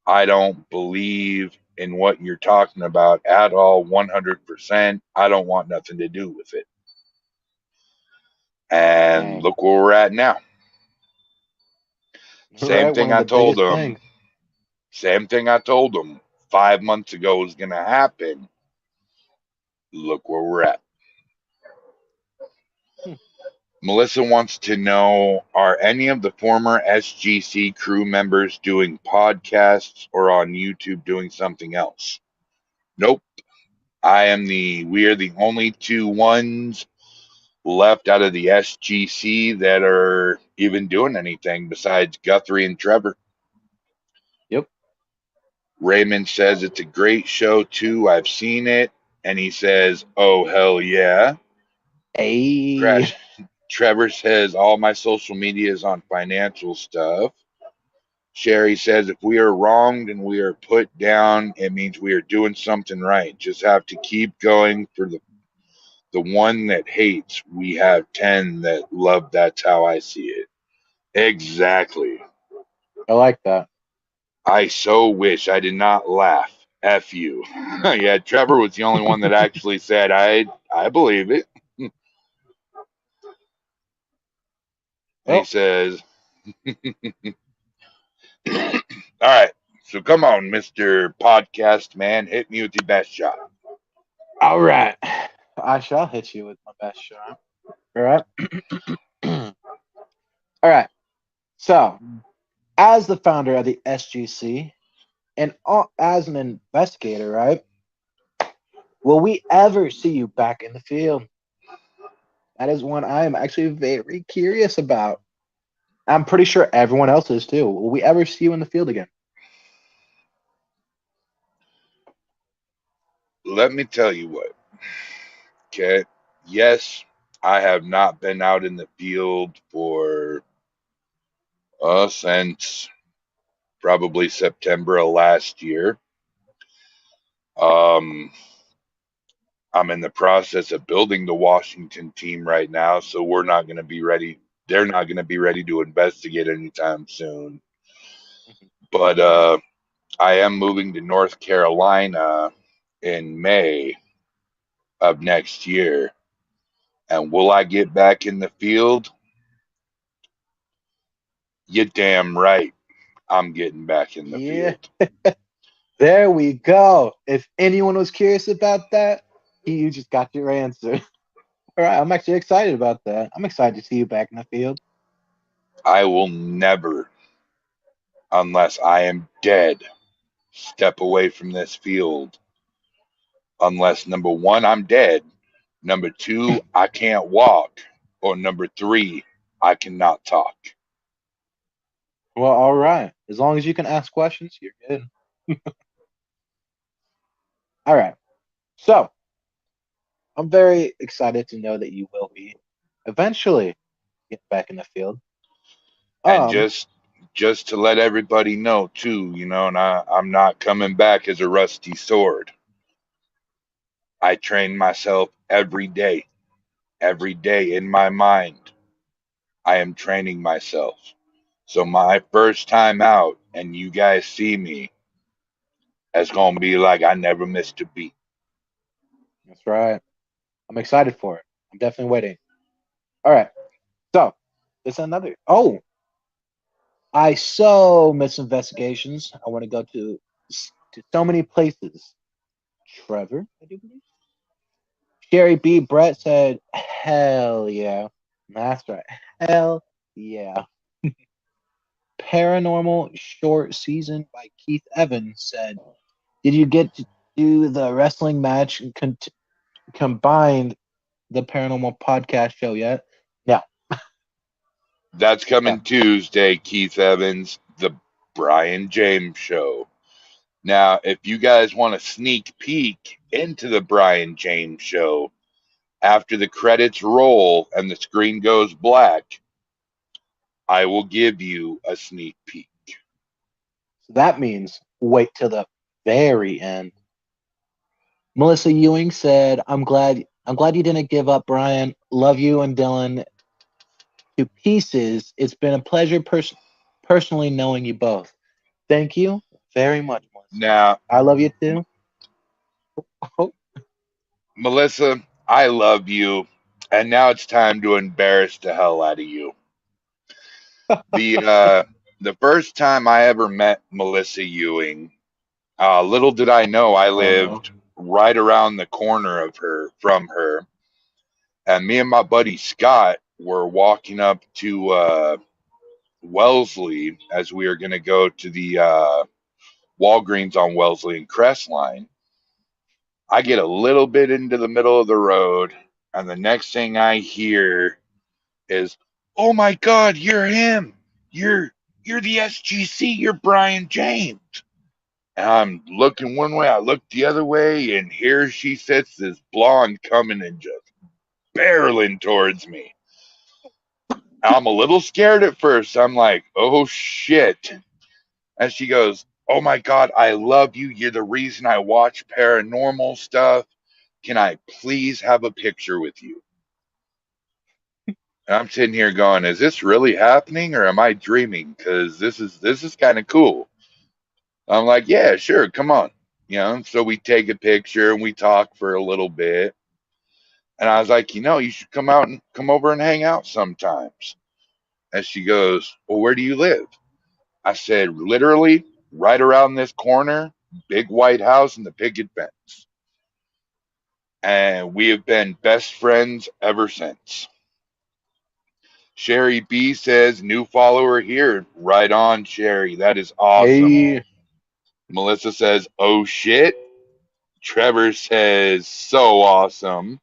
I don't believe in what you're talking about at all, 100%. I don't want nothing to do with it. And Dang. look where we're at now. Right, Same one thing of I the told biggest them. things. Same thing I told them 5 months ago was going to happen. Look where we're at. Hmm. Melissa wants to know, are any of the former SGC crew members doing podcasts or on YouTube doing something else? Nope. We are the only two ones left out of the SGC that are even doing anything besides Guthrie and Trevor. Yep. Raymond says it's a great show too. I've seen it. And he says, oh, hell yeah. Hey. Trevor says, all my social media is on financial stuff. Sherry says, if we are wronged and we are put down, it means we are doing something right. Just have to keep going for the one that hates. We have 10 that love. That's how I see it. Exactly. I like that. I so wish I did not laugh. F you. Yeah, Trevor was the only one that actually said, I believe it. And he Well, says, all right, so come on, Mr. Podcast Man, hit me with your best shot. all right. I shall hit you with my best shot. All right. All right. So, as the founder of the SGC and as an investigator, right? Will we ever see you back in the field? That is one I am actually very curious about. I'm pretty sure everyone else is too. Will we ever see you in the field again? Let me tell you what, okay? Yes, I have not been out in the field for since probably September of last year. Um, I'm in the process of building the Washington team right now, so we're not going to be ready. They're not going to be ready to investigate anytime soon. But I am moving to North Carolina in May of next year. And will I get back in the field? You damn right. I'm getting back in the Yeah, field. there we go. If anyone was curious about that, you just got your answer. All right, I'm actually excited about that. I'm excited to see you back in the field. I will never, unless I am dead, step away from this field. Unless number one, I'm dead. Number two, I can't walk. Or number three, I cannot talk. Well, all right. As long as you can ask questions, you're good. All right. So I'm very excited to know that you will be eventually get back in the field. And Um, just to let everybody know too, and I'm not coming back as a rusty sword. I train myself every day in my mind. I am training myself. So my first time out and you guys see me, it's gonna be like I never missed a beat. that's right. I'm excited for it. I'm definitely waiting. All right. So there's another. Oh, I so miss investigations. I want to go to so many places. Trevor, I do believe. Sherry B. Brett said, "Hell yeah." That's right. Hell yeah. Paranormal short season by Keith Evans said, "Did you get to do the wrestling match and combined the paranormal podcast show yet?" No. That's No. coming Tuesday, Keith Evans, the Brian James show. Now, if you guys want a sneak peek into the Brian James show, after the credits roll and the screen goes black, I will give you a sneak peek. So that means wait till the very end. Melissa Ewing said, I'm glad you didn't give up, Brian. Love you and Dylan to pieces. It's been a pleasure personally knowing you both. Thank you very much, Melissa. Now, I love you too. Oh, Melissa, I love you, and now it's time to embarrass the hell out of you. The uh, the first time I ever met Melissa Ewing, little did I know I oh no. lived right around the corner of her from her, and me and my buddy Scott were walking up to Wellesley as we were going to go to the Walgreens on Wellesley and Crestline. I get a little bit into the middle of the road, and the next thing I hear is, "Oh my God, you're him! You're you're the SGC. You're Brian James." And I'm looking one way, I look the other way, and here she sits, this blonde coming and just barreling towards me. I'm a little scared at first. I'm like, "Oh shit!" And she goes, "Oh my God, I love you. You're the reason I watch paranormal stuff. Can I please have a picture with you?" And I'm sitting here going, "Is this really happening or am I dreaming? Because this is kind of cool." I'm like, "Yeah, sure, come on." So we take a picture and we talk for a little bit. And I was like, "You should come out and come over and hang out sometimes." And she goes, "Well, where do you live?" I said, "Literally right around this corner, big white house and the picket fence." And we have been best friends ever since. Sherry B says, "New follower here." Right on, Sherry. That is awesome. Hey, Melissa says, "Oh shit." Trevor says, "So awesome."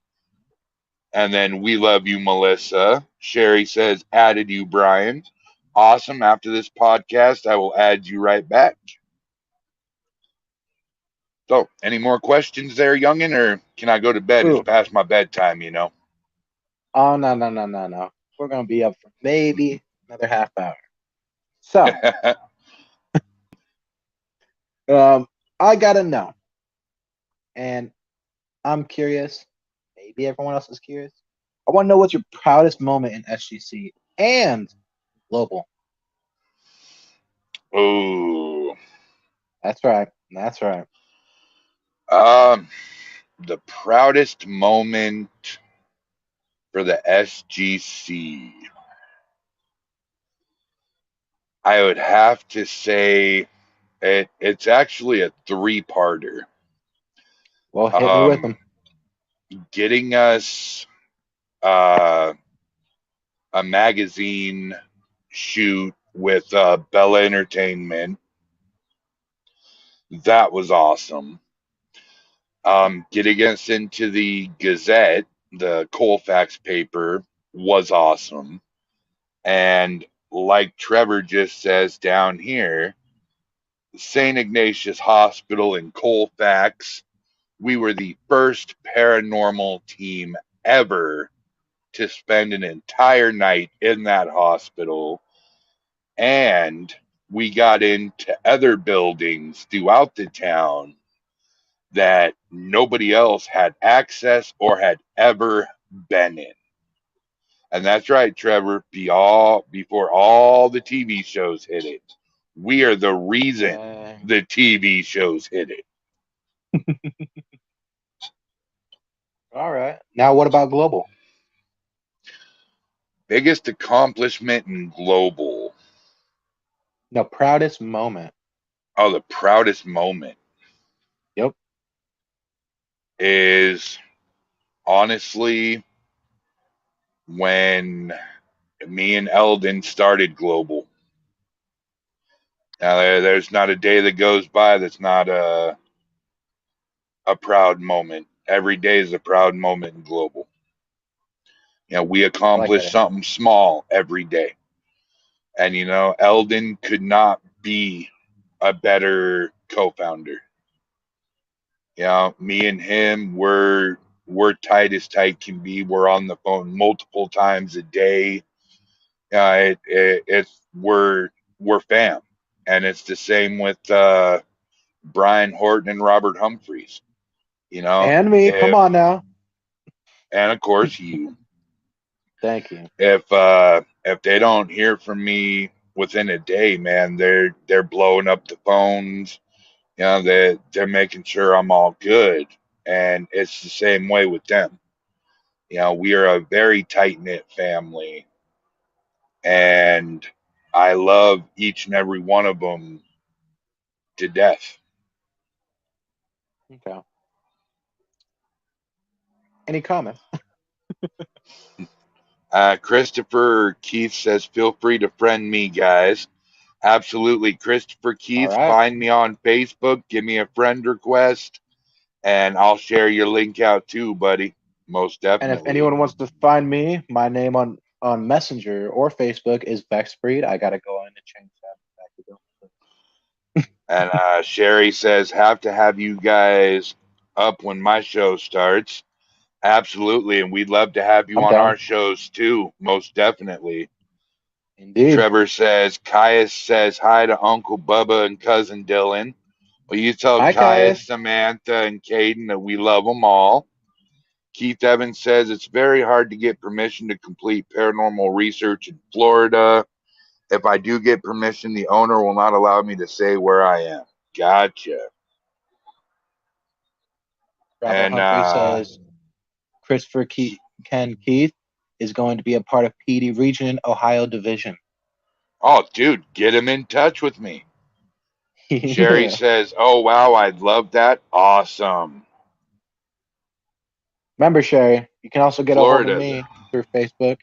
And then, "We love you, Melissa." Sherry says, "Added you, Brian." Awesome. After this podcast, I will add you right back. So, any more questions there, youngin', or can I go to bed? It's ooh. past my bedtime. Oh no no no no no. We're gonna be up for maybe another half hour. So, um, I gotta know, and I'm curious. Maybe everyone else is curious. I want to know what's your proudest moment in SGC and global. Oh, That's right. That's right. um, the proudest moment for the SGC, I would have to say it's actually a three-parter. Well, hit me with Um, them. getting us uh, a magazine shoot with Bella Entertainment, that was awesome. Getting us into the Gazette, the Colfax paper, was awesome. And like Trevor just says down here, St. Ignatius Hospital in Colfax, we were the first paranormal team ever to spend an entire night in that hospital. And we got into other buildings throughout the town that nobody else had access or had ever been in. And that's right, Trevor. Before all the TV shows hit it, we are the reason Dang. the TV shows hit it. All right. Now, what about global? Biggest accomplishment in global. No, proudest moment. Oh, the proudest moment Yep. is honestly when me and Eldon started global. Now, there's not a day that goes by that's not a proud moment. Every day is a proud moment in global. We I like that accomplish answer. something small every day. And, Eldon could not be a better co-founder. Me and him, we're tight as tight can be. We're on the phone multiple times a day. It's we're fam, and it's the same with Brian Horton and Robert Humphreys. You know, And me. Come if on now. and of course you, Thank you. if they don't hear from me within a day, man, they're blowing up the phones. You know, they're making sure I'm all good. And it's the same way with them. You know, we are a very tight knit family, and I love each and every one of them to death. Okay. Any comments? Christopher Keith says, feel free to friend me, guys. Absolutely. Christopher All Keith, right. find me on Facebook, give me a friend request, and I'll share your link out too, buddy. Most And if definitely. anyone wants to find me, my name on Messenger or Facebook is Vexbreed. I gotta go in and change that back to go. And Sherry says, have to have you guys up when my show starts. Absolutely. And we'd love to have you I'm on down. our shows too. Most definitely. Indeed. Trevor says, Caius says hi to Uncle Bubba and cousin Dylan. Well, you tell Hi, Caius, Caius. Samantha, and Caden that we love them all. Keith Evans says it's very hard to get permission to complete paranormal research in Florida. If I do get permission, the owner will not allow me to say where I am. Gotcha. Bravo And Humphrey says Christopher Ken Keith is going to be a part of PD Region Ohio Division. oh, dude, get him in touch with me. Sherry Yeah. says, oh, wow, I'd love that. Awesome. Remember, Sherry, you can also get a hold of Florida. me through Facebook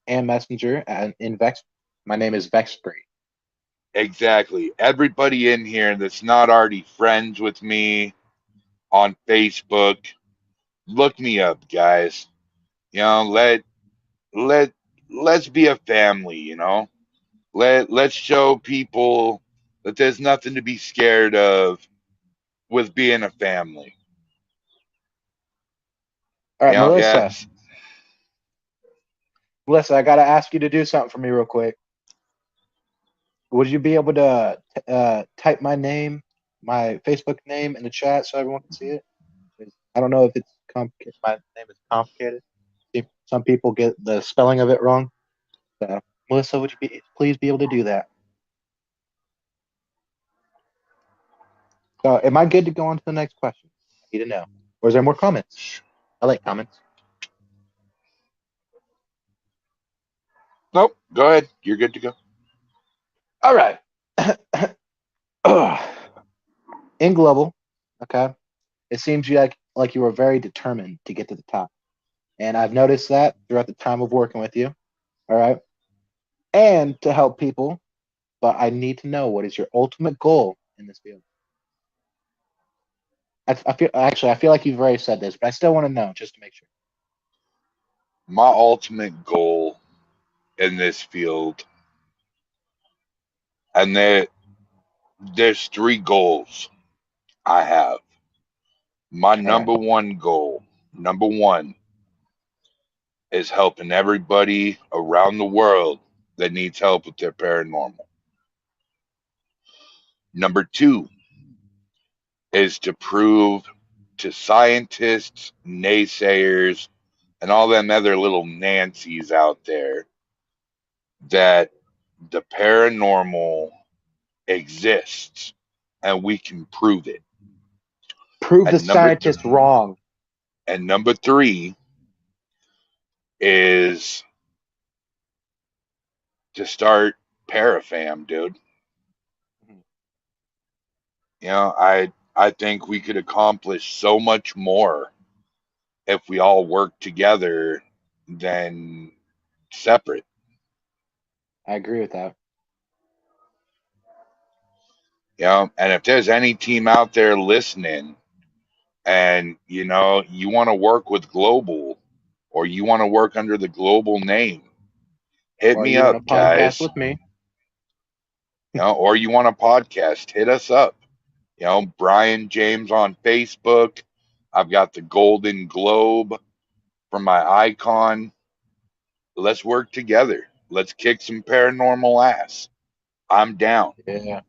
and Messenger and in Vex. My name is Vexbreed. Exactly. Everybody in here that's not already friends with me on Facebook, look me up, guys. You know, let let's be a family, you know. Let's show people that there's nothing to be scared of with being a family. All You right, know, Melissa. yes. Melissa, I got to ask you to do something for me real quick. Would you be able to type my name, my Facebook name in the chat so everyone can see it? 'Cause I don't know if it's complicated. My name is complicated. Some people get the spelling of it wrong. So, Melissa, would you please be able to do that? So, am I good to go on to the next question? I need to know. Or is there more comments? I like comments. Nope. Go ahead. You're good to go. All right. In global, okay, it seems you like you were very determined to get to the top. And I've noticed that throughout the time of working with you. All right. And to help people, but I need to know what is your ultimate goal in this field. I feel like you've already said this, but I still want to know just to make sure. My ultimate goal in this field, and there's three goals I have. My Okay. number one, is helping everybody around the world that needs help with their paranormal. Number two is to prove to scientists, naysayers, and all them other little Nancy's out there that the paranormal exists and we can prove it. Prove the And number scientists th- wrong. and number three is to start Parafam, dude. You know, I think we could accomplish so much more if we all work together than separate. I agree with that. You know, and if there's any team out there listening and you know you want to work with Global or you want to work under the Global name, hit Or me you want up, a podcast guys. with me? You know, or you want a podcast, hit us up. You know, Brian James on Facebook. I've got the Golden Globe for my icon. Let's work together. Let's kick some paranormal ass. I'm down. Yeah.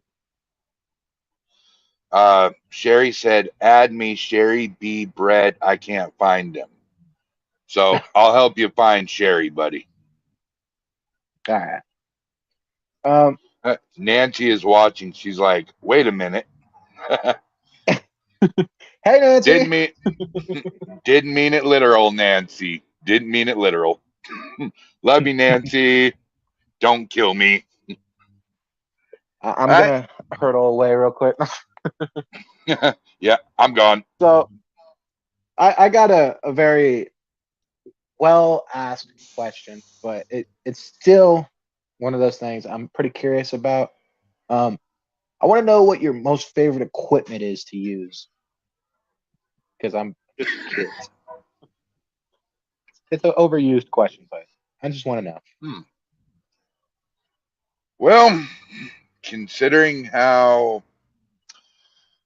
Sherry said, add me, Sherry B. Brett. I can't find him. So I'll help you find Sherry, buddy. All right. Um, Nancy is watching. She's like, wait a minute. Hey, Didn't Nancy. mean didn't mean it literal, Nancy. Didn't mean it literal. Love you, Nancy. Don't kill me. I'm All right. gonna hurdle away real quick. Yeah, I'm gone. So I got a very well asked question, but it's still one of those things I'm pretty curious about. Um, I want to know what your most favorite equipment is to use because I'm just curious. It's an overused question, but I just want to know. Hmm. Well, considering how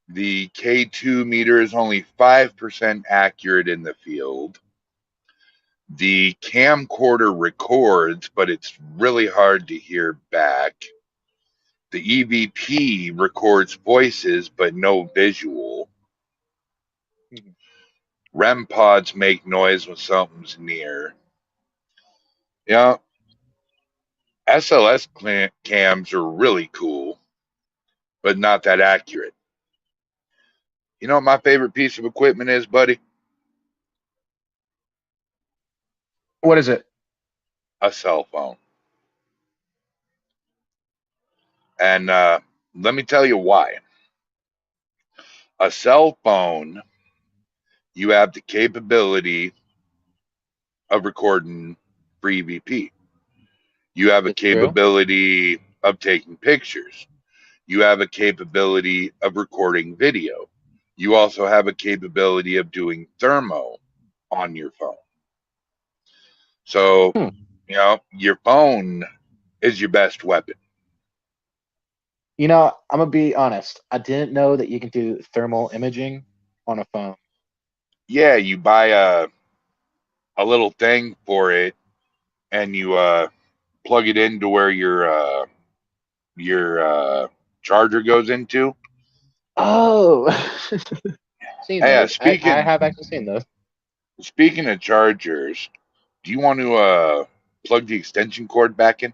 the K2 meter is only 5% accurate in the field, the camcorder records, but it's really hard to hear back. The EVP records voices, but no visual. Mhm. REM pods make noise when something's near. Yeah, SLS cams are really cool, but not that accurate. You know what my favorite piece of equipment is, buddy? What is it? A cell phone. And let me tell you why. A cell phone, you have the capability of recording for EVP. You have a It's true. capability of taking pictures. You have a capability of recording video. You also have a capability of doing thermo on your phone. So, Hmm. your phone is your best weapon. I'm gonna be honest. I didn't know that you can do thermal imaging on a phone. Yeah, you buy a little thing for it and you plug it into where your charger goes into. Oh, seen Hey, those. I have actually seen those. speaking of chargers, do you want to plug the extension cord back in?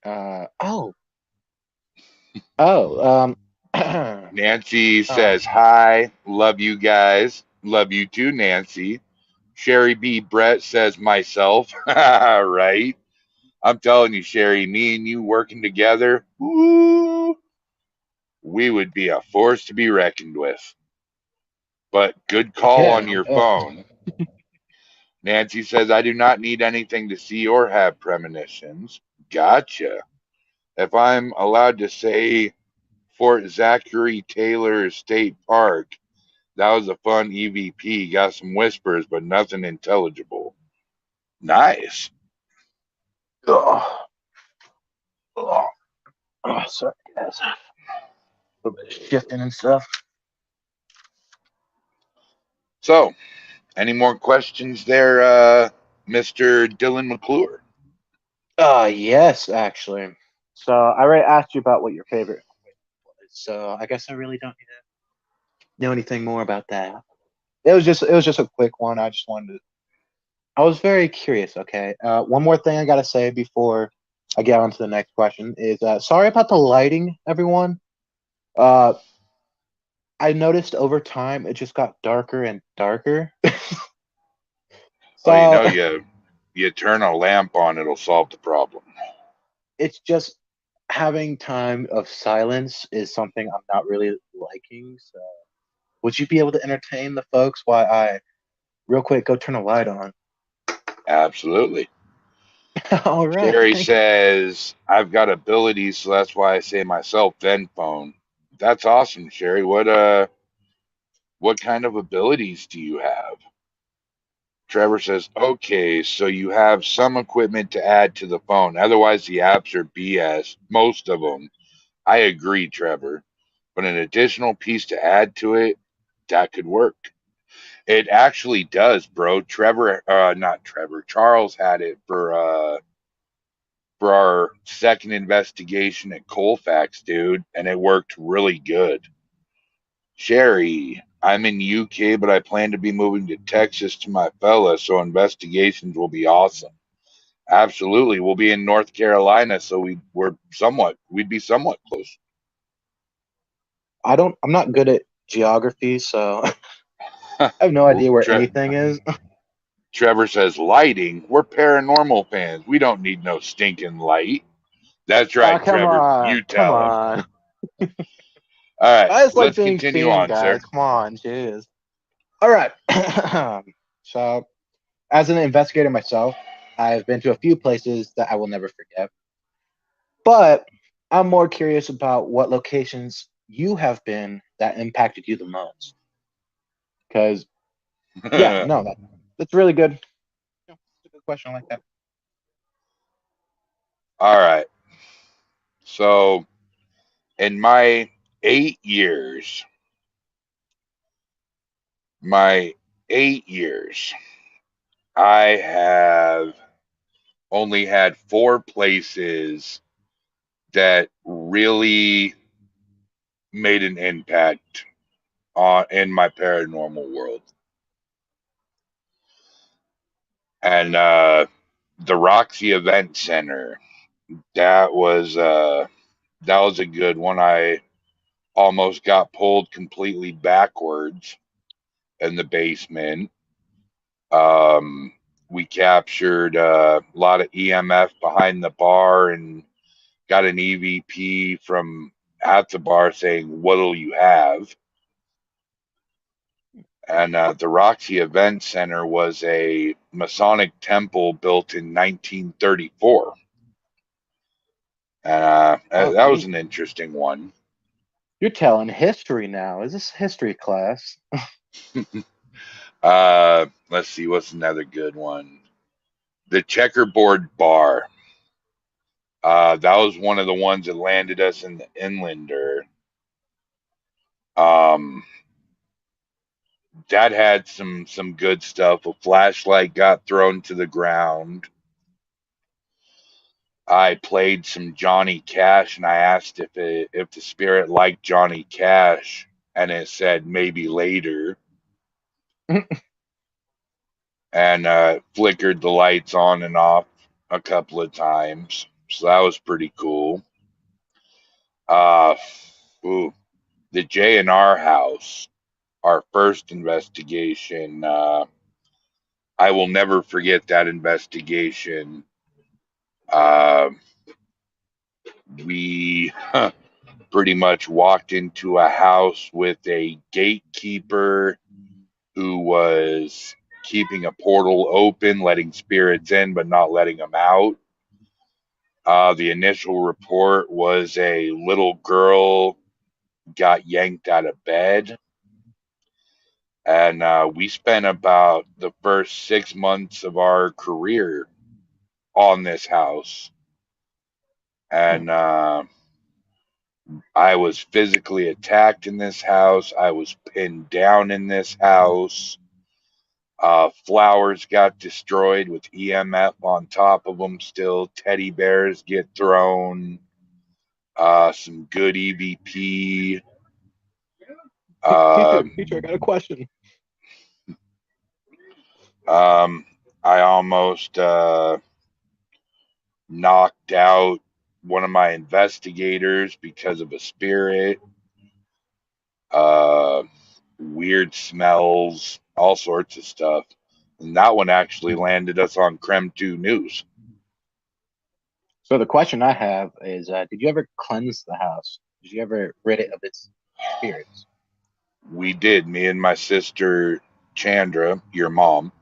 Oh, oh. Nancy Oh, says hi, love you guys, love you too, Nancy. Sherry B. Brett says myself, right? I'm telling you, Sherry, me and you working together, woo, we would be a force to be reckoned with. But good call yeah. on your phone. Nancy says, I do not need anything to see or have premonitions. Gotcha. If I'm allowed to say Fort Zachary Taylor State Park, that was a fun EVP. Got some whispers, but nothing intelligible. Nice. Oh, oh, oh, sorry, guys. A little bit of shifting and stuff. So, any more questions there, Mr. Dylan McClure? Yes, actually. So I already asked you about what your favorite was. So I guess I really don't need to know anything more about that. It was just a quick one. I just wanted to. I was very curious. Okay. One more thing I gotta say before I get on to the next question is sorry about the lighting, everyone. Uh, I noticed over time it just got darker and darker. Oh, So you turn a lamp on, it'll solve the problem. it's just having time of silence is something I'm not really liking. So would you be able to entertain the folks while I real quick go turn a light on? Absolutely. All right, Sherry thank you. says, I've got abilities, so that's why I say myself then phone. That's awesome, Sherry. What kind of abilities do you have? Trevor says, okay, so you have some equipment to add to the phone. Otherwise, the apps are BS. Most of them. I agree, Trevor. But an additional piece to add to it, that could work. It actually does, bro. Not Trevor. Charles had it for our second investigation at Colfax, dude, and it worked really good. Sherry, I'm in UK, but I plan to be moving to Texas to my fella, so investigations will be awesome. Absolutely, we'll be in North Carolina, so we'd be somewhat close. I'm not good at geography, so I have no idea where Tre- anything is. Trevor says, lighting. We're paranormal fans. We don't need no stinking light. That's Oh, right, come Trevor. on, You come tell him. on. All right, I just like let's being continue seen, on, guys. sir. Come on, jeez. All right. So, as an investigator myself, I've been to a few places that I will never forget. But I'm more curious about what locations you have been that impacted you the most. Because, yeah, no, that's really good. That's a good question. I like that. All right. So, in my 8 years, my 8 years, I have only had four places that really made an impact on in my paranormal world. And the Roxy Event Center, that was uh that was a good one. I almost got pulled completely backwards in the basement. Um, we captured a lot of EMF behind the bar and got an EVP from at the bar saying, "What'll you have?" And the Roxy Event Center was a Masonic temple built in 1934. Oh, That was you, an interesting one. you're telling history now. Is this history class? Let's see, what's another good one? The Checkerboard Bar. That was one of the ones that landed us in the Inlander. Um, that had some good stuff. A flashlight got thrown to the ground. I played some Johnny Cash, and I asked if the spirit liked Johnny Cash, and it said maybe later, and flickered the lights on and off a couple of times. So that was pretty cool. Uh, ooh, the J&R house, our first investigation. I will never forget that investigation. Uh, we pretty much walked into a house with a gatekeeper who was keeping a portal open, letting spirits in, but not letting them out. The initial report was a little girl got yanked out of bed. And we spent about the first 6 months of our career on this house. And I was physically attacked in this house. I was pinned down in this house. Flowers got destroyed with EMF on top of them still. Teddy bears get thrown. Some good EVP. Teacher, I got a question. Um, I almost knocked out one of my investigators because of a spirit. Uh, Weird smells, all sorts of stuff. And that one actually landed us on Creme 2 News. So the question I have is, did you ever cleanse the house? Did you ever rid it of its spirits? We did. Me and my sister Chandra, your mom,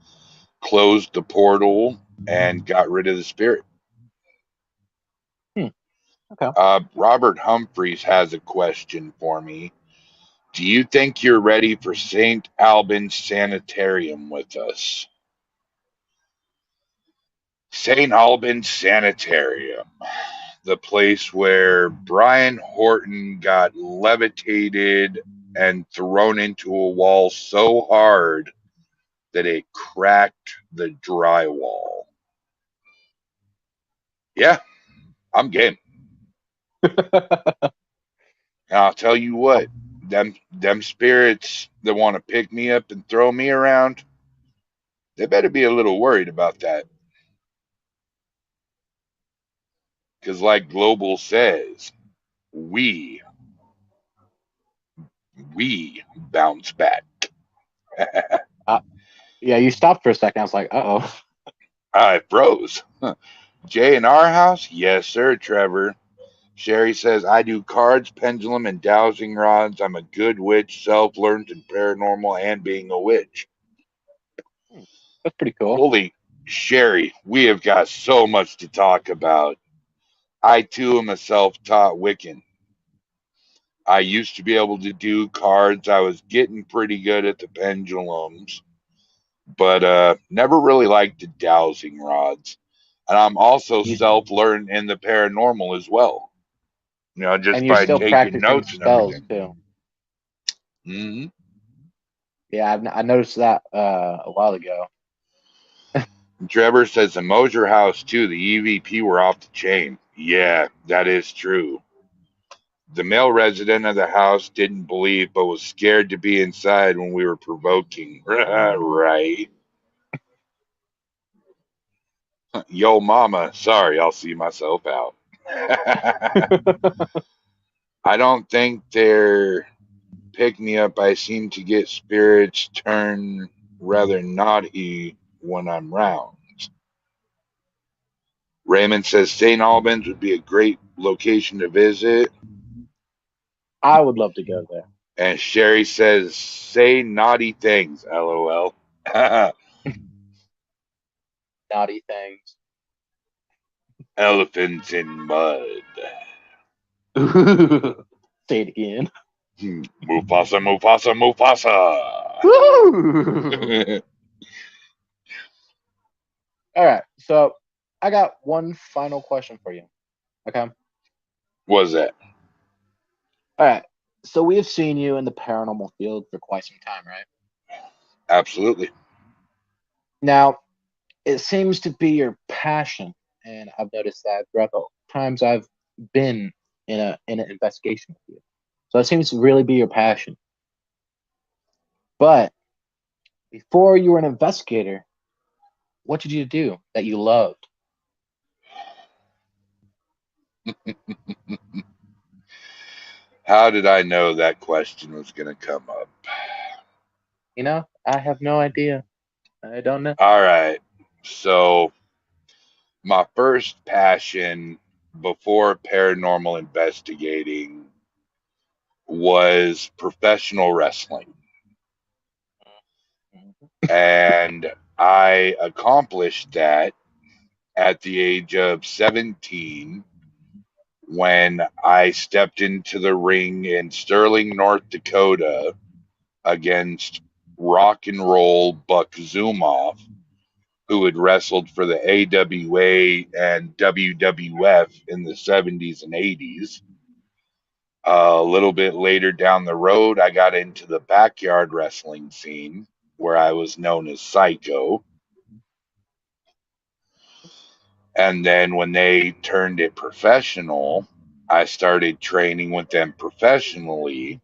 closed the portal and got rid of the spirit. Hmm, okay. Robert Humphreys has a question for me. Do you think you're ready for St. Albans Sanitarium with us? St. Albans Sanitarium, the place where Brian Horton got levitated and thrown into a wall so hard that it cracked the drywall. Yeah, I'm game. And I'll tell you what, them spirits that want to pick me up and throw me around, they better be a little worried about that. Because like Global says, we we bounce back. Uh, yeah, you stopped for a second. I was like, uh-oh. I froze. Jay in our house? Yes, sir, Trevor. Sherry says, I do cards, pendulum, and dowsing rods. I'm a good witch, self-learned in paranormal and being a witch. That's pretty cool. Holy Sherry, we have got so much to talk about. I too am a self-taught Wiccan. I used to be able to do cards. I was getting pretty good at the pendulums, but never really liked the dowsing rods. And I'm also You self-learned in the paranormal as well. and Just you're by still taking practicing notes and spells everything. too. Hmm. Yeah, I noticed that a while ago. Trevor says the Mosier house too. The EVP were off the chain. Yeah, that is true. The male resident of the house didn't believe, but was scared to be inside when we were provoking. Right. Yo, mama. Sorry, I'll see myself out. I don't think they're pick me up. I seem to get spirits turn rather naughty when I'm round. Raymond says St. Albans would be a great location to visit. I would love to go there. And Sherry says, say naughty things, lol. Naughty things. Elephants in mud. Say it again. Mufasa, Mufasa, Mufasa. Woo! All right, so I got one final question for you. Okay. What's that? All right. So we have seen you in the paranormal field for quite some time, right? Absolutely. Now, it seems to be your passion, and I've noticed that throughout the times I've been in an investigation with you. So it seems to really be your passion. But before you were an investigator, what did you do that you loved? How did I know that question was going to come up? I have no idea. I don't know. All right. So, my first passion before paranormal investigating was professional wrestling. And I accomplished that at the age of 17 when I stepped into the ring in Sterling, North Dakota against rock and roll Buck Zumoff, who had wrestled for the AWA and WWF in the 70s and 80s. A little bit later down the road, I got into the backyard wrestling scene where I was known as Psycho. And then when they turned it professional, I started training with them professionally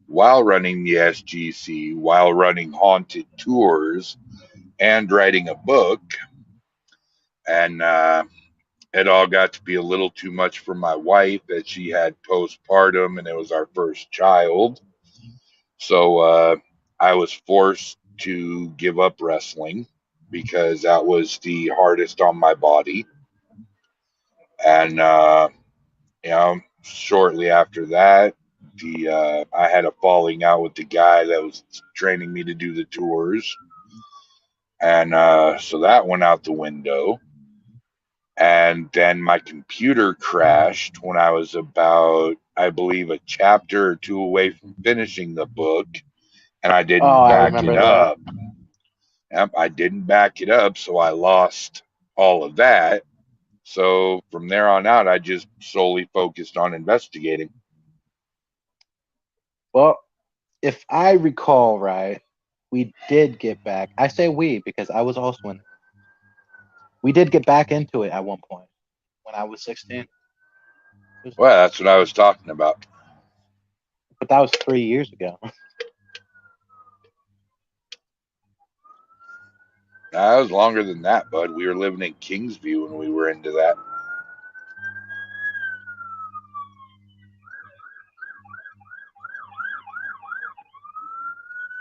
while running the SGC, while running haunted tours, and writing a book. And it all got to be a little too much for my wife as she had postpartum and it was our first child. So I was forced to give up wrestling because that was the hardest on my body. And shortly after that, the I had a falling out with the guy that was training me to do the tours, and so that went out the window. And then my computer crashed when I was about, I believe, a chapter or two away from finishing the book, and I Oh, didn't I back it remember that. up. Yep, I didn't back it up, so I lost all of that. So from there on out, I just solely focused on investigating. Well, if I recall right, we did get back. I say we because I was also in. We did get back into it at one point when I was 16. Well, that's what I was talking about. But that was 3 years ago. That was longer than that, bud. We were living in Kingsview when we were into that.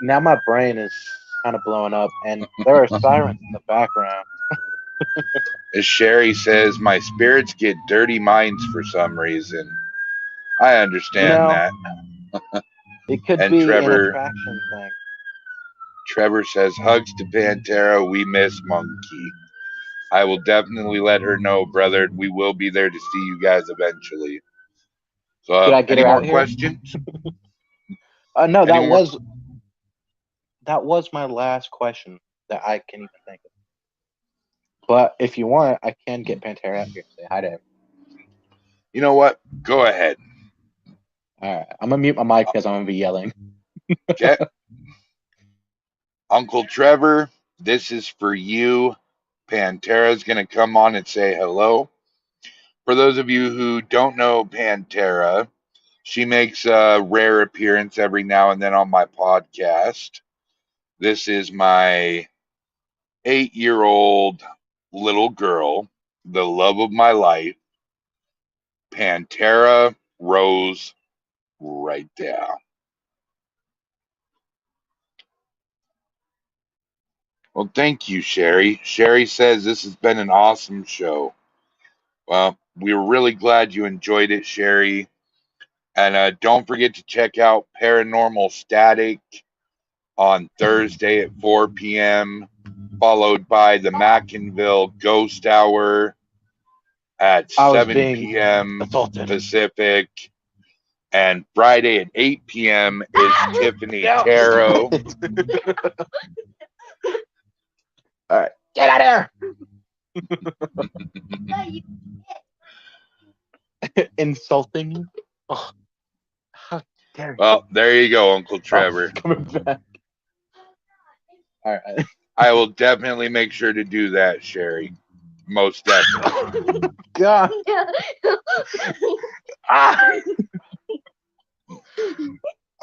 Now my brain is kind of blowing up, and there are sirens in the background. As Sherry says, my spirits get dirty minds for some reason. I You understand know, that. it could And be an Trevor attraction thing. Trevor says, hugs to Pantera. We miss Monkey. I will definitely let her know, brother. We will be there to see you guys eventually. So, Should I get any her more out here? questions? No, Any more? that was my last question that I can even think of. But if you want, I can get Pantera out here and say hi to everyone. You know what? Go ahead. All right, I'm gonna mute my mic because I'm gonna be yelling. Okay. Uncle Trevor, this is for you. Pantera's going to come on and say hello. For those of you who don't know Pantera, she makes a rare appearance every now and then on my podcast. This is my 8-year-old little girl, the love of my life, Pantera Rose, right there. Well, thank you, Sherry. Sherry says this has been an awesome show. Well, we're really glad you enjoyed it, Sherry. And don't forget to check out Paranormal Static on Thursday at 4 p.m., followed by the Mackinville Ghost Hour at I was 7 being p.m. assaulted. Pacific. And Friday at 8 p.m. is Tiffany No, Tarot. All right, get out of here! Insulting you? Oh, how dare you? Well, there you go, Uncle Oh, Trevor. coming back. All right. I will definitely make sure to do that, Sherry. Most definitely. God. Ah!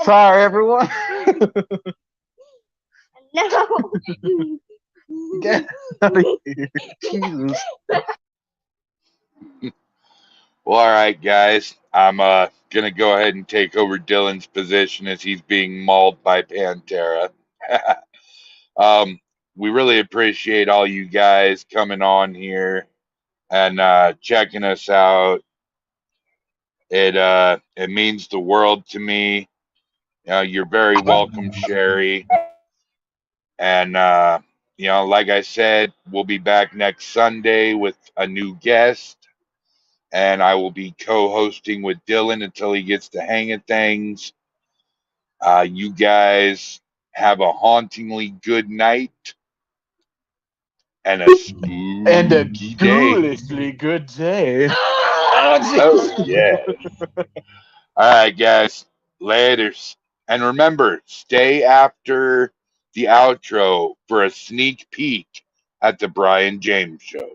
Sorry, everyone. No. Get out of here. Jesus. Well, all right, guys. I'm gonna go ahead and take over Dylan's position as he's being mauled by Pantera. um, we really appreciate all you guys coming on here and checking us out. It means the world to me. You're very welcome, Sherry. And like I said, we'll be back next Sunday with a new guest. And I will be co-hosting with Dylan until he gets the hang of things. You guys have a hauntingly good night and a And a spooky day. ghoulishly good day. Oh, yeah. All right, guys. Laters. And remember, stay after the outro for a sneak peek at the Brian James Show.